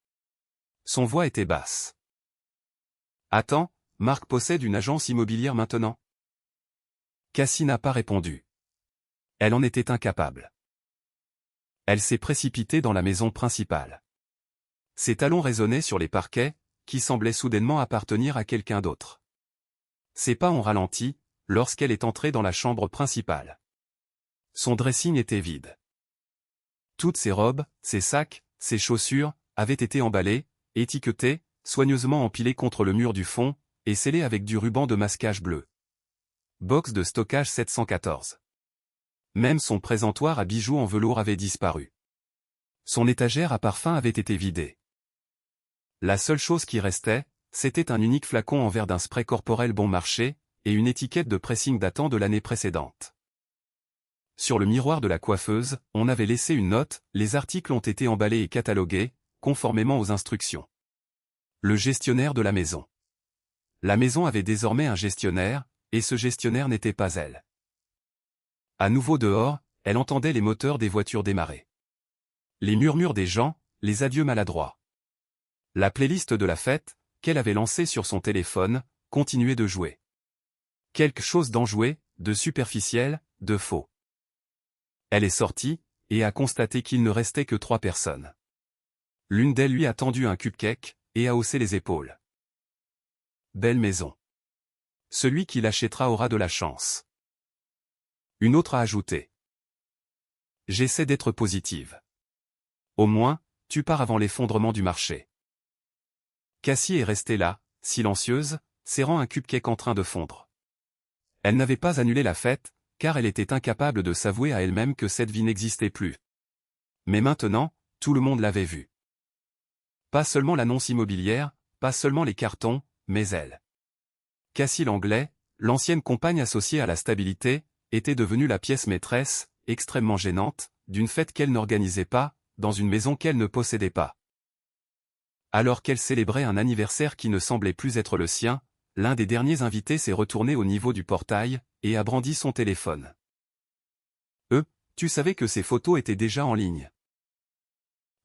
Son voix était basse. « Attends, Marc possède une agence immobilière maintenant ?» Cassie n'a pas répondu. Elle en était incapable. Elle s'est précipitée dans la maison principale. Ses talons résonnaient sur les parquets, qui semblaient soudainement appartenir à quelqu'un d'autre. Ses pas ont ralenti, lorsqu'elle est entrée dans la chambre principale. Son dressing était vide. Toutes ses robes, ses sacs, ses chaussures, avaient été emballées, étiquetées, soigneusement empilées contre le mur du fond, et scellées avec du ruban de masquage bleu. Box de stockage 714. Même son présentoir à bijoux en velours avait disparu. Son étagère à parfum avait été vidée. La seule chose qui restait, c'était un unique flacon en verre d'un spray corporel bon marché, et une étiquette de pressing datant de l'année précédente. Sur le miroir de la coiffeuse, on avait laissé une note, les articles ont été emballés et catalogués, conformément aux instructions. Le gestionnaire de la maison. La maison avait désormais un gestionnaire, et ce gestionnaire n'était pas elle. À nouveau dehors, elle entendait les moteurs des voitures démarrer. Les murmures des gens, les adieux maladroits. La playlist de la fête, qu'elle avait lancée sur son téléphone, continuait de jouer. Quelque chose d'enjoué, de superficiel, de faux. Elle est sortie, et a constaté qu'il ne restait que 3 personnes. L'une d'elles lui a tendu un cupcake, et a haussé les épaules. Belle maison. Celui qui l'achètera aura de la chance. Une autre a ajouté. J'essaie d'être positive. Au moins, tu pars avant l'effondrement du marché. Cassie est restée là, silencieuse, serrant un cupcake en train de fondre. Elle n'avait pas annulé la fête, car elle était incapable de s'avouer à elle-même que cette vie n'existait plus. Mais maintenant, tout le monde l'avait vue. Pas seulement l'annonce immobilière, pas seulement les cartons, mais elle. Cassie Langlais, l'ancienne compagne associée à la stabilité, était devenue la pièce maîtresse, extrêmement gênante, d'une fête qu'elle n'organisait pas, dans une maison qu'elle ne possédait pas. Alors qu'elle célébrait un anniversaire qui ne semblait plus être le sien, l'un des derniers invités s'est retourné au niveau du portail, et a brandi son téléphone. Tu savais que ces photos étaient déjà en ligne.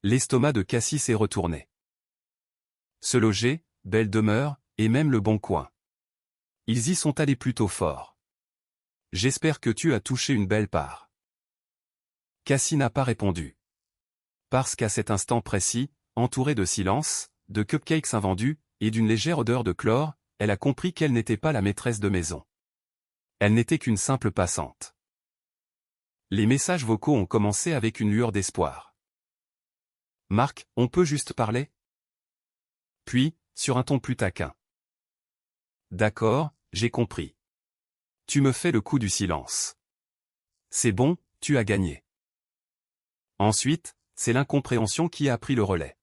L'estomac de Cassie s'est retourné. Se loger, belle demeure, et même le bon coin. Ils y sont allés plutôt fort. J'espère que tu as touché une belle part. Cassie n'a pas répondu. Parce qu'à cet instant précis, entourée de silence, de cupcakes invendus, et d'une légère odeur de chlore, elle a compris qu'elle n'était pas la maîtresse de maison. Elle n'était qu'une simple passante. Les messages vocaux ont commencé avec une lueur d'espoir. Marc, on peut juste parler? Puis, sur un ton plus taquin. D'accord, j'ai compris. Tu me fais le coup du silence. C'est bon, tu as gagné. Ensuite, c'est l'incompréhension qui a pris le relais.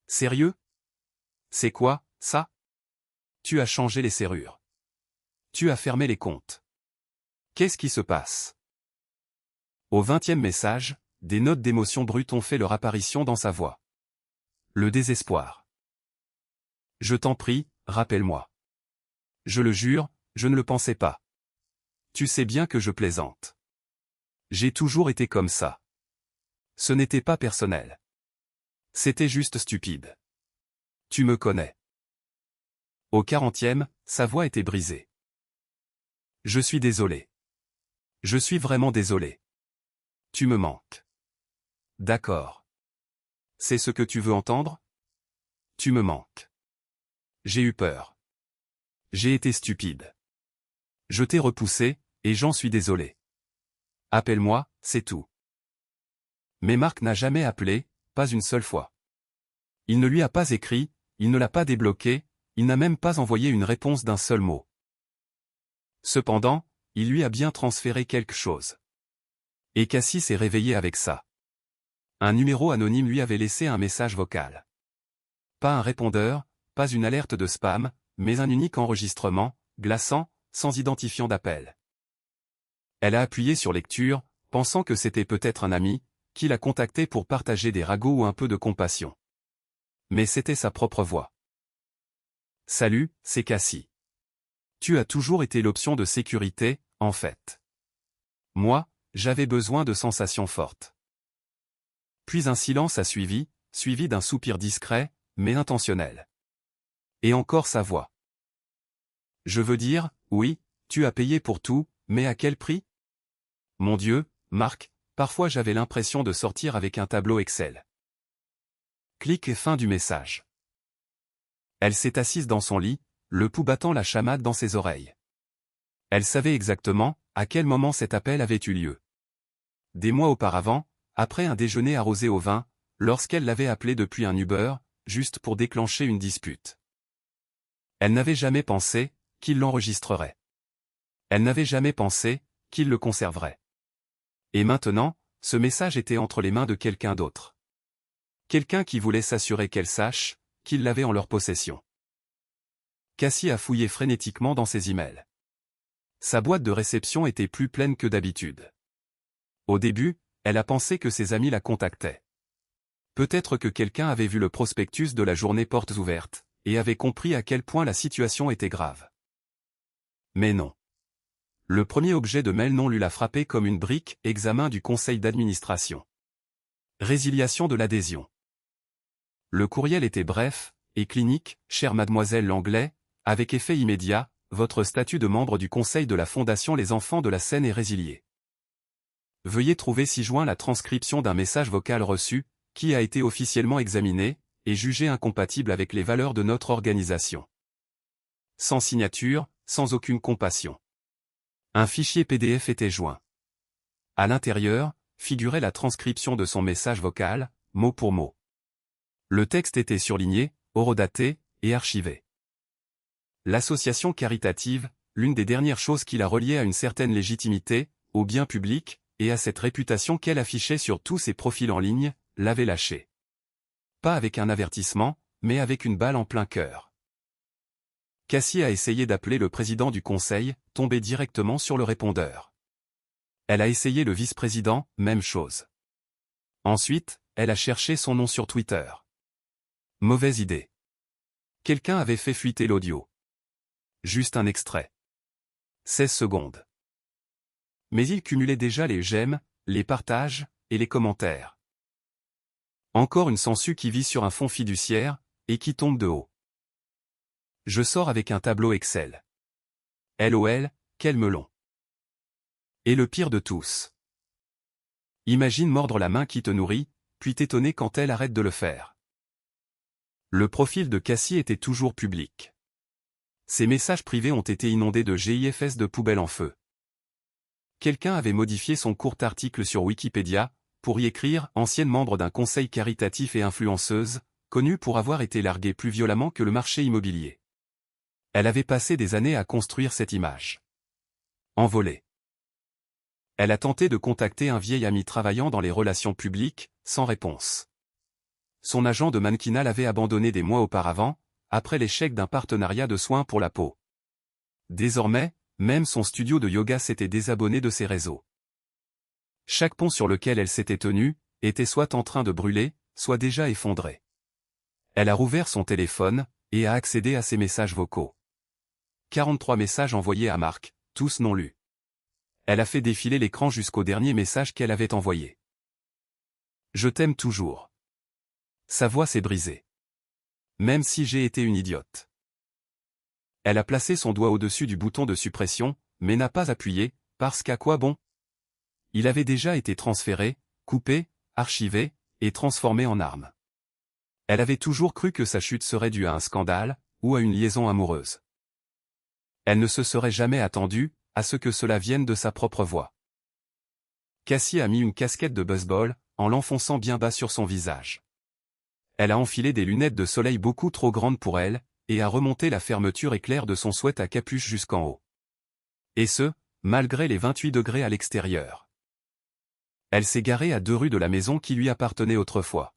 Sérieux? C'est quoi, ça? Tu as changé les serrures. Tu as fermé les comptes. Qu'est-ce qui se passe? Au 20e message, des notes d'émotion brute ont fait leur apparition dans sa voix. Le désespoir. Je t'en prie, rappelle-moi. Je le jure, je ne le pensais pas. Tu sais bien que je plaisante. J'ai toujours été comme ça. Ce n'était pas personnel. C'était juste stupide. Tu me connais. Au 40e, sa voix était brisée. Je suis désolé. Je suis vraiment désolé. Tu me manques. D'accord. C'est ce que tu veux entendre? Tu me manques. J'ai eu peur. J'ai été stupide. Je t'ai repoussé, et j'en suis désolé. Appelle-moi, c'est tout. Mais Marc n'a jamais appelé, pas une seule fois. Il ne lui a pas écrit, il ne l'a pas débloqué, il n'a même pas envoyé une réponse d'un seul mot. Cependant, il lui a bien transféré quelque chose. Et Cassie s'est réveillée avec ça. Un numéro anonyme lui avait laissé un message vocal. Pas un répondeur, pas une alerte de spam, mais un unique enregistrement, glaçant, sans identifiant d'appel. Elle a appuyé sur lecture, pensant que c'était peut-être un ami, qui l'a contacté pour partager des ragots ou un peu de compassion. Mais c'était sa propre voix. Salut, c'est Cassie. Tu as toujours été l'option de sécurité, en fait. Moi, j'avais besoin de sensations fortes. Puis un silence a suivi, suivi d'un soupir discret, mais intentionnel. Et encore sa voix. Je veux dire, oui, tu as payé pour tout, mais à quel prix? Mon Dieu, Marc, parfois j'avais l'impression de sortir avec un tableau Excel. Clic et fin du message. Elle s'est assise dans son lit, le pouls battant la chamade dans ses oreilles. Elle savait exactement à quel moment cet appel avait eu lieu. Des mois auparavant, après un déjeuner arrosé au vin, lorsqu'elle l'avait appelé depuis un Uber, juste pour déclencher une dispute. Elle n'avait jamais pensé qu'il l'enregistrerait. Elle n'avait jamais pensé qu'il le conserverait. Et maintenant, ce message était entre les mains de quelqu'un d'autre. Quelqu'un qui voulait s'assurer qu'elle sache qu'il l'avait en leur possession. Cassie a fouillé frénétiquement dans ses emails. Sa boîte de réception était plus pleine que d'habitude. Au début, elle a pensé que ses amis la contactaient. Peut-être que quelqu'un avait vu le prospectus de la journée portes ouvertes, et avait compris à quel point la situation était grave. Mais non. Le premier objet de mail non lui l'a frappé comme une brique, examen du conseil d'administration. Résiliation de l'adhésion. Le courriel était bref et clinique, chère mademoiselle Langlais, avec effet immédiat, votre statut de membre du conseil de la Fondation Les Enfants de la Seine est résilié. Veuillez trouver ci-joint la transcription d'un message vocal reçu, qui a été officiellement examiné, et jugé incompatible avec les valeurs de notre organisation. sans signature, sans aucune compassion. Un fichier PDF était joint. À l'intérieur, figurait la transcription de son message vocal, mot pour mot. Le texte était surligné, horodaté, et archivé. L'association caritative, l'une des dernières choses qui la reliait à une certaine légitimité, au bien public, et à cette réputation qu'elle affichait sur tous ses profils en ligne, l'avait lâchée. Pas avec un avertissement, mais avec une balle en plein cœur. Cassie a essayé d'appeler le président du conseil, tombé directement sur le répondeur. Elle a essayé le vice-président, même chose. Ensuite, elle a cherché son nom sur Twitter. Mauvaise idée. Quelqu'un avait fait fuiter l'audio. Juste un extrait. 16 secondes. Mais il cumulait déjà les j'aime, les partages, et les commentaires. Encore une sangsue qui vit sur un fond fiduciaire, et qui tombe de haut. Je sors avec un tableau Excel. LOL, quel melon. Et le pire de tous. Imagine mordre la main qui te nourrit, puis t'étonner quand elle arrête de le faire. Le profil de Cassie était toujours public. Ses messages privés ont été inondés de GIFs de poubelles en feu. Quelqu'un avait modifié son court article sur Wikipédia, pour y écrire « ancienne membre d'un conseil caritatif et influenceuse, connue pour avoir été larguée plus violemment que le marché immobilier ». Elle avait passé des années à construire cette image. Envolée. Elle a tenté de contacter un vieil ami travaillant dans les relations publiques, sans réponse. Son agent de mannequinat l'avait abandonné des mois auparavant, après l'échec d'un partenariat de soins pour la peau. Désormais, même son studio de yoga s'était désabonné de ses réseaux. Chaque pont sur lequel elle s'était tenue, était soit en train de brûler, soit déjà effondré. Elle a rouvert son téléphone, et a accédé à ses messages vocaux. 43 messages envoyés à Marc, tous non lus. Elle a fait défiler l'écran jusqu'au dernier message qu'elle avait envoyé. Je t'aime toujours. Sa voix s'est brisée. Même si j'ai été une idiote. Elle a placé son doigt au-dessus du bouton de suppression, mais n'a pas appuyé, parce qu'à quoi bon? Il avait déjà été transféré, coupé, archivé, et transformé en arme. Elle avait toujours cru que sa chute serait due à un scandale, ou à une liaison amoureuse. Elle ne se serait jamais attendue, à ce que cela vienne de sa propre voix. Cassie a mis une casquette de baseball, en l'enfonçant bien bas sur son visage. Elle a enfilé des lunettes de soleil beaucoup trop grandes pour elle, et a remonté la fermeture éclair de son sweat à capuche jusqu'en haut. Et ce, malgré les 28 degrés à l'extérieur. Elle s'est garée à 2 rues de la maison qui lui appartenait autrefois.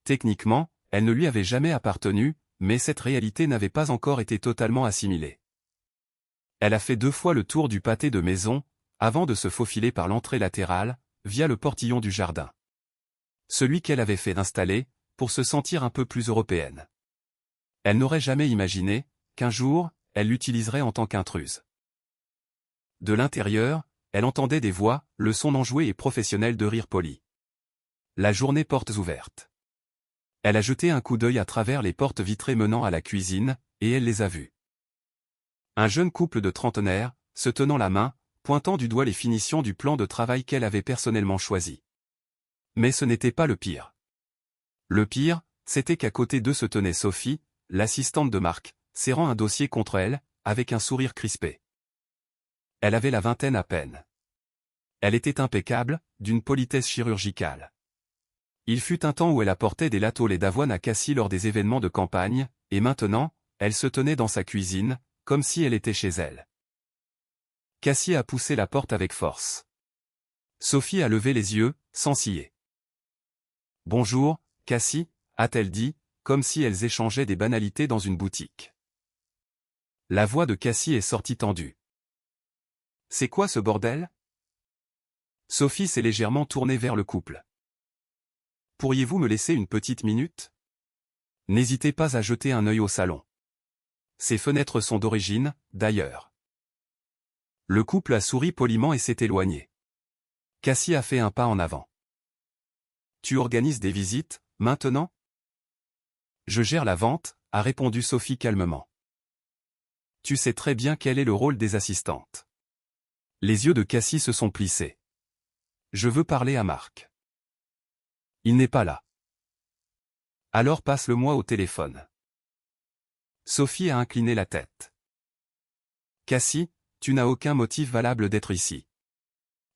Techniquement, elle ne lui avait jamais appartenu, mais cette réalité n'avait pas encore été totalement assimilée. Elle a fait 2 fois le tour du pâté de maison, avant de se faufiler par l'entrée latérale, via le portillon du jardin. Celui qu'elle avait fait installer, pour se sentir un peu plus européenne. Elle n'aurait jamais imaginé, qu'un jour, elle l'utiliserait en tant qu'intruse. De l'intérieur, elle entendait des voix, le son enjoué et professionnel de rire poli. La journée portes ouvertes. Elle a jeté un coup d'œil à travers les portes vitrées menant à la cuisine, et elle les a vues. Un jeune couple de trentenaires, se tenant la main, pointant du doigt les finitions du plan de travail qu'elle avait personnellement choisi. Mais ce n'était pas le pire. Le pire, c'était qu'à côté d'eux se tenait Sophie, l'assistante de Marc, serrant un dossier contre elle, avec un sourire crispé. Elle avait la vingtaine à peine. Elle était impeccable, d'une politesse chirurgicale. Il fut un temps où elle apportait des lattes au lait d'avoine à Cassie lors des événements de campagne, et maintenant, elle se tenait dans sa cuisine, comme si elle était chez elle. Cassie a poussé la porte avec force. Sophie a levé les yeux, sans ciller. « Bonjour, Cassie » a-t-elle dit, comme si elles échangeaient des banalités dans une boutique. La voix de Cassie est sortie tendue. « C'est quoi ce bordel ?» Sophie s'est légèrement tournée vers le couple. « Pourriez-vous me laisser une petite minute ? N'hésitez pas à jeter un œil au salon. Ces fenêtres sont d'origine, d'ailleurs. » Le couple a souri poliment et s'est éloigné. Cassie a fait un pas en avant. « Tu organises des visites, maintenant ? » « Je gère la vente », a répondu Sophie calmement. « Tu sais très bien quel est le rôle des assistantes. » Les yeux de Cassie se sont plissés. « Je veux parler à Marc. » « Il n'est pas là. » « Alors passe-le-moi au téléphone. » Sophie a incliné la tête. Cassie, tu n'as aucun motif valable d'être ici.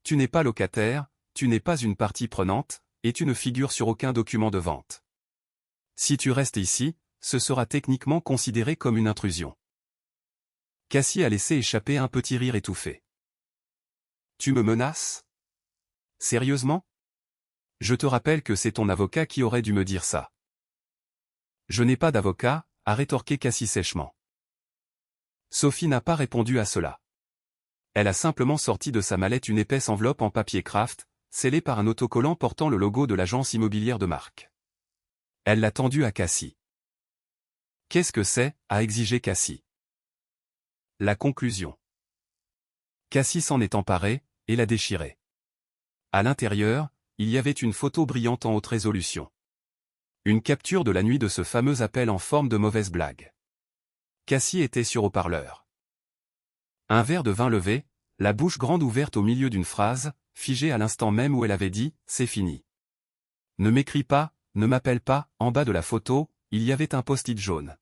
Tu n'es pas locataire, tu n'es pas une partie prenante, et tu ne figures sur aucun document de vente. Si tu restes ici, ce sera techniquement considéré comme une intrusion. Cassie a laissé échapper un petit rire étouffé. Tu me menaces? Sérieusement? Je te rappelle que c'est ton avocat qui aurait dû me dire ça. Je n'ai pas d'avocat, a rétorqué Cassie sèchement. Sophie n'a pas répondu à cela. Elle a simplement sorti de sa mallette une épaisse enveloppe en papier craft, scellée par un autocollant portant le logo de l'agence immobilière de marque. Elle l'a tendue à Cassie. Qu'est-ce que c'est? A exigé Cassie. La conclusion. Cassie s'en est emparée, et l'a déchirée. À l'intérieur, il y avait une photo brillante en haute résolution. Une capture de la nuit de ce fameux appel en forme de mauvaise blague. Cassie était sur haut-parleur. Un verre de vin levé, la bouche grande ouverte au milieu d'une phrase, figée à l'instant même où elle avait dit « c'est fini ». Ne m'écris pas, ne m'appelle pas, en bas de la photo, il y avait un post-it jaune.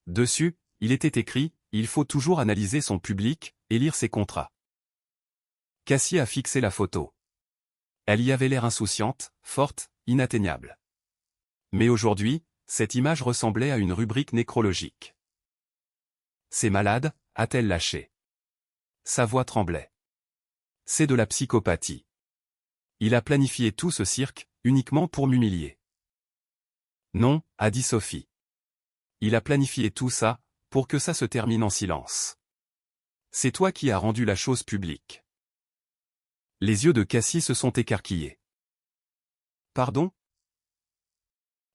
Dessus, il était écrit « il faut toujours analyser son public et lire ses contrats ». Cassie a fixé la photo. Elle y avait l'air insouciante, forte, inatteignable. Mais aujourd'hui, cette image ressemblait à une rubrique nécrologique. C'est malade, a-t-elle lâché. Sa voix tremblait. C'est de la psychopathie. Il a planifié tout ce cirque, uniquement pour m'humilier. Non, a dit Sophie. Il a planifié tout ça, pour que ça se termine en silence. C'est toi qui as rendu la chose publique. Les yeux de Cassie se sont écarquillés. Pardon?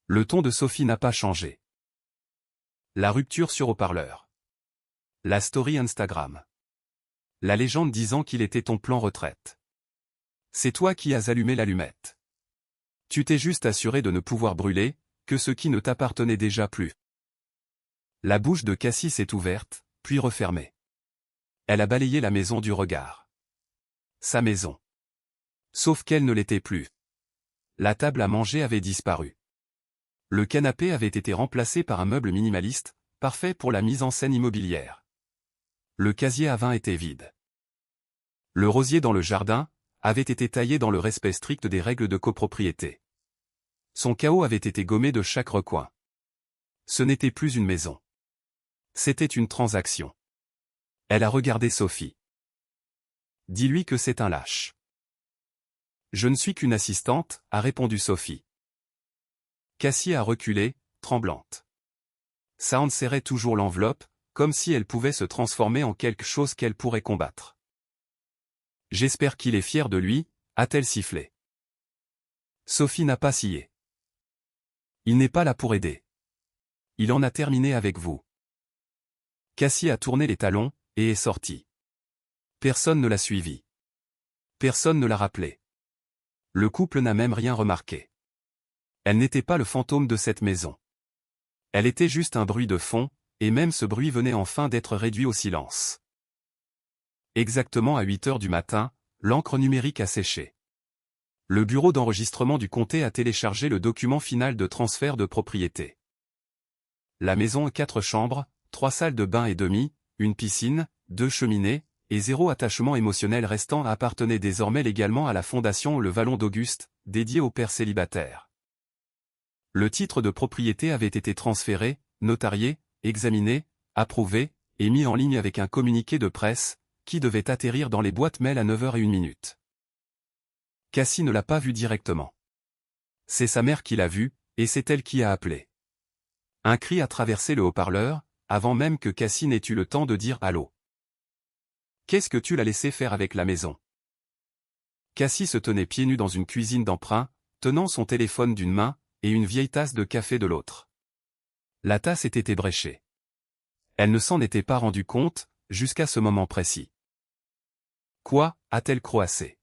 Le ton de Sophie n'a pas changé. La rupture sur haut-parleur. La story Instagram. La légende disant qu'il était ton plan retraite. C'est toi qui as allumé l'allumette. Tu t'es juste assuré de ne pouvoir brûler, que ce qui ne t'appartenait déjà plus. La bouche de Cassie s'est ouverte, puis refermée. Elle a balayé la maison du regard. Sa maison. Sauf qu'elle ne l'était plus. La table à manger avait disparu. Le canapé avait été remplacé par un meuble minimaliste, parfait pour la mise en scène immobilière. Le casier à vin était vide. Le rosier dans le jardin avait été taillé dans le respect strict des règles de copropriété. Son chaos avait été gommé de chaque recoin. Ce n'était plus une maison. C'était une transaction. Elle a regardé Sophie. Dis-lui que c'est un lâche. Je ne suis qu'une assistante, a répondu Sophie. Cassie a reculé, tremblante. Sa hand serrait toujours l'enveloppe, comme si elle pouvait se transformer en quelque chose qu'elle pourrait combattre. J'espère qu'il est fier de lui, a-t-elle sifflé. Sophie n'a pas scié. Il n'est pas là pour aider. Il en a terminé avec vous. Cassie a tourné les talons, et est sortie. Personne ne l'a suivi. Personne ne l'a rappelé. Le couple n'a même rien remarqué. Elle n'était pas le fantôme de cette maison. Elle était juste un bruit de fond, et même ce bruit venait enfin d'être réduit au silence. Exactement à 8 heures du matin, l'encre numérique a séché. Le bureau d'enregistrement du comté a téléchargé le document final de transfert de propriété. La maison a 4 chambres, 3 salles de bain et demi, une piscine, 2 cheminées, et 0 attachement émotionnel restant appartenait désormais légalement à la fondation Le Vallon d'Auguste, dédiée aux pères célibataires. Le titre de propriété avait été transféré, notarié, examiné, approuvé, et mis en ligne avec un communiqué de presse, qui devait atterrir dans les boîtes mail à 9h01. Cassie ne l'a pas vu directement. C'est sa mère qui l'a vu, et c'est elle qui a appelé. Un cri a traversé le haut-parleur, avant même que Cassie n'ait eu le temps de dire « Allô ». Qu'est-ce que tu l'as laissé faire avec la maison? Cassie se tenait pieds nus dans une cuisine d'emprunt, tenant son téléphone d'une main, et une vieille tasse de café de l'autre. La tasse était ébréchée. Elle ne s'en était pas rendue compte, jusqu'à ce moment précis. Quoi, a-t-elle croassé?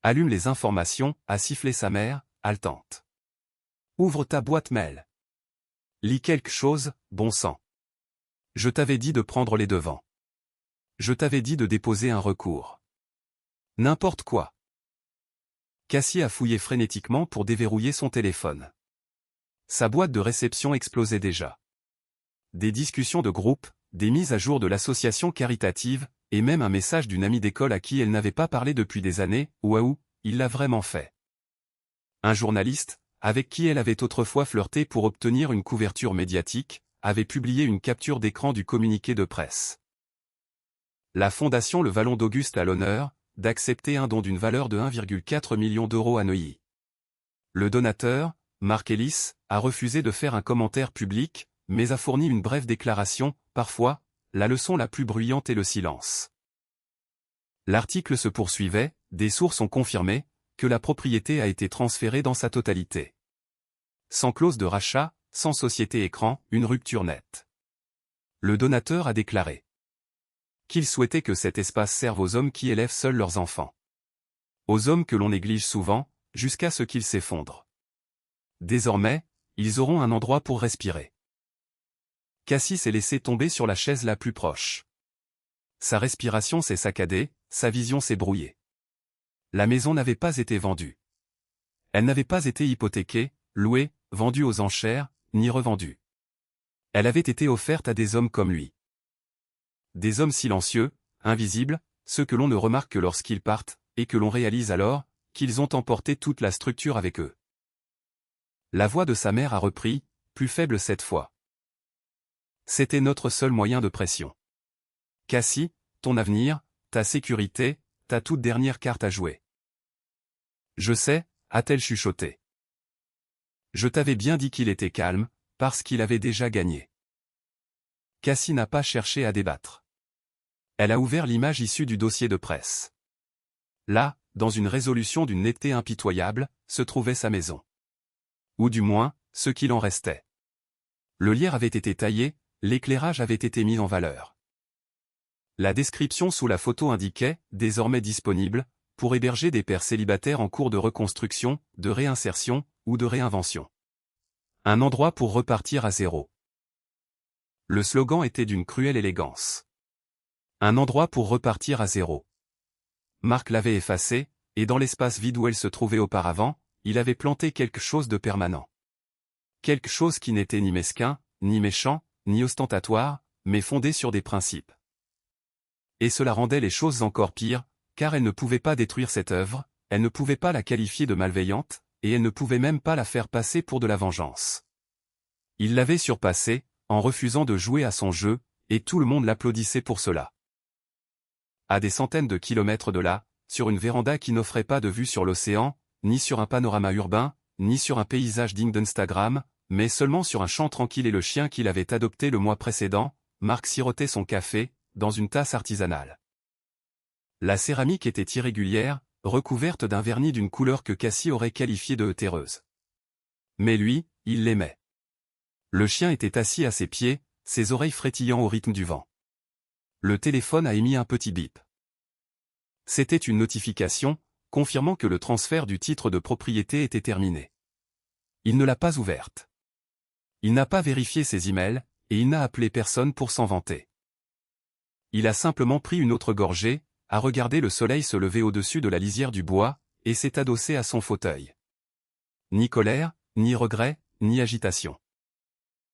Allume les informations, a sifflé sa mère, haletante. Ouvre ta boîte mail. Lis quelque chose, bon sang. Je t'avais dit de prendre les devants. Je t'avais dit de déposer un recours. N'importe quoi. Cassie a fouillé frénétiquement pour déverrouiller son téléphone. Sa boîte de réception explosait déjà. des discussions de groupe, des mises à jour de l'association caritative, et même un message d'une amie d'école à qui elle n'avait pas parlé depuis des années. Waouh, il l'a vraiment fait. Un journaliste, avec qui elle avait autrefois flirté pour obtenir une couverture médiatique, avait publié une capture d'écran du communiqué de presse. La Fondation Le Vallon d'Auguste a l'honneur d'accepter un don d'une valeur de 1,4 million d'euros à Neuilly. Le donateur, Marc Ellis, a refusé de faire un commentaire public, mais a fourni une brève déclaration. Parfois, la leçon la plus bruyante est le silence. L'article se poursuivait, des sources ont confirmé que la propriété a été transférée dans sa totalité. Sans clause de rachat, sans société écran, une rupture nette. Le donateur a déclaré qu'il souhaitait que cet espace serve aux hommes qui élèvent seuls leurs enfants. Aux hommes que l'on néglige souvent, jusqu'à ce qu'ils s'effondrent. Désormais, ils auront un endroit pour respirer. Cassie s'est laissé tomber sur la chaise la plus proche. Sa respiration s'est saccadée, sa vision s'est brouillée. La maison n'avait pas été vendue. Elle n'avait pas été hypothéquée, louée, vendue aux enchères, ni revendue. Elle avait été offerte à des hommes comme lui. Des hommes silencieux, invisibles, ceux que l'on ne remarque que lorsqu'ils partent, et que l'on réalise alors qu'ils ont emporté toute la structure avec eux. La voix de sa mère a repris, plus faible cette fois. C'était notre seul moyen de pression. Cassie, ton avenir, ta sécurité, ta toute dernière carte à jouer. Je sais, a-t-elle chuchoté. Je t'avais bien dit qu'il était calme, parce qu'il avait déjà gagné. Cassie n'a pas cherché à débattre. Elle a ouvert l'image issue du dossier de presse. Là, dans une résolution d'une netteté impitoyable, se trouvait sa maison. Ou du moins, ce qu'il en restait. Le lierre avait été taillé, l'éclairage avait été mis en valeur. La description sous la photo indiquait, désormais disponible, pour héberger des pères célibataires en cours de reconstruction, de réinsertion, ou de réinvention. Un endroit pour repartir à zéro. Le slogan était d'une cruelle élégance. Un endroit pour repartir à zéro. Marc l'avait effacé, et dans l'espace vide où elle se trouvait auparavant, il avait planté quelque chose de permanent. Quelque chose qui n'était ni mesquin, ni méchant, ni ostentatoire, mais fondé sur des principes. Et cela rendait les choses encore pires, car elle ne pouvait pas détruire cette œuvre, elle ne pouvait pas la qualifier de malveillante, et elle ne pouvait même pas la faire passer pour de la vengeance. Il l'avait surpassée, en refusant de jouer à son jeu, et tout le monde l'applaudissait pour cela. À des centaines de kilomètres de là, sur une véranda qui n'offrait pas de vue sur l'océan, ni sur un panorama urbain, ni sur un paysage digne d'Instagram, mais seulement sur un champ tranquille et le chien qu'il avait adopté le mois précédent, Marc sirotait son café, dans une tasse artisanale. La céramique était irrégulière, recouverte d'un vernis d'une couleur que Cassie aurait qualifiée de terreuse. Mais lui, il l'aimait. Le chien était assis à ses pieds, ses oreilles frétillant au rythme du vent. Le téléphone a émis un petit bip. C'était une notification, confirmant que le transfert du titre de propriété était terminé. Il ne l'a pas ouverte. Il n'a pas vérifié ses emails, et il n'a appelé personne pour s'en vanter. Il a simplement pris une autre gorgée, a regardé le soleil se lever au-dessus de la lisière du bois, et s'est adossé à son fauteuil. Ni colère, ni regret, ni agitation.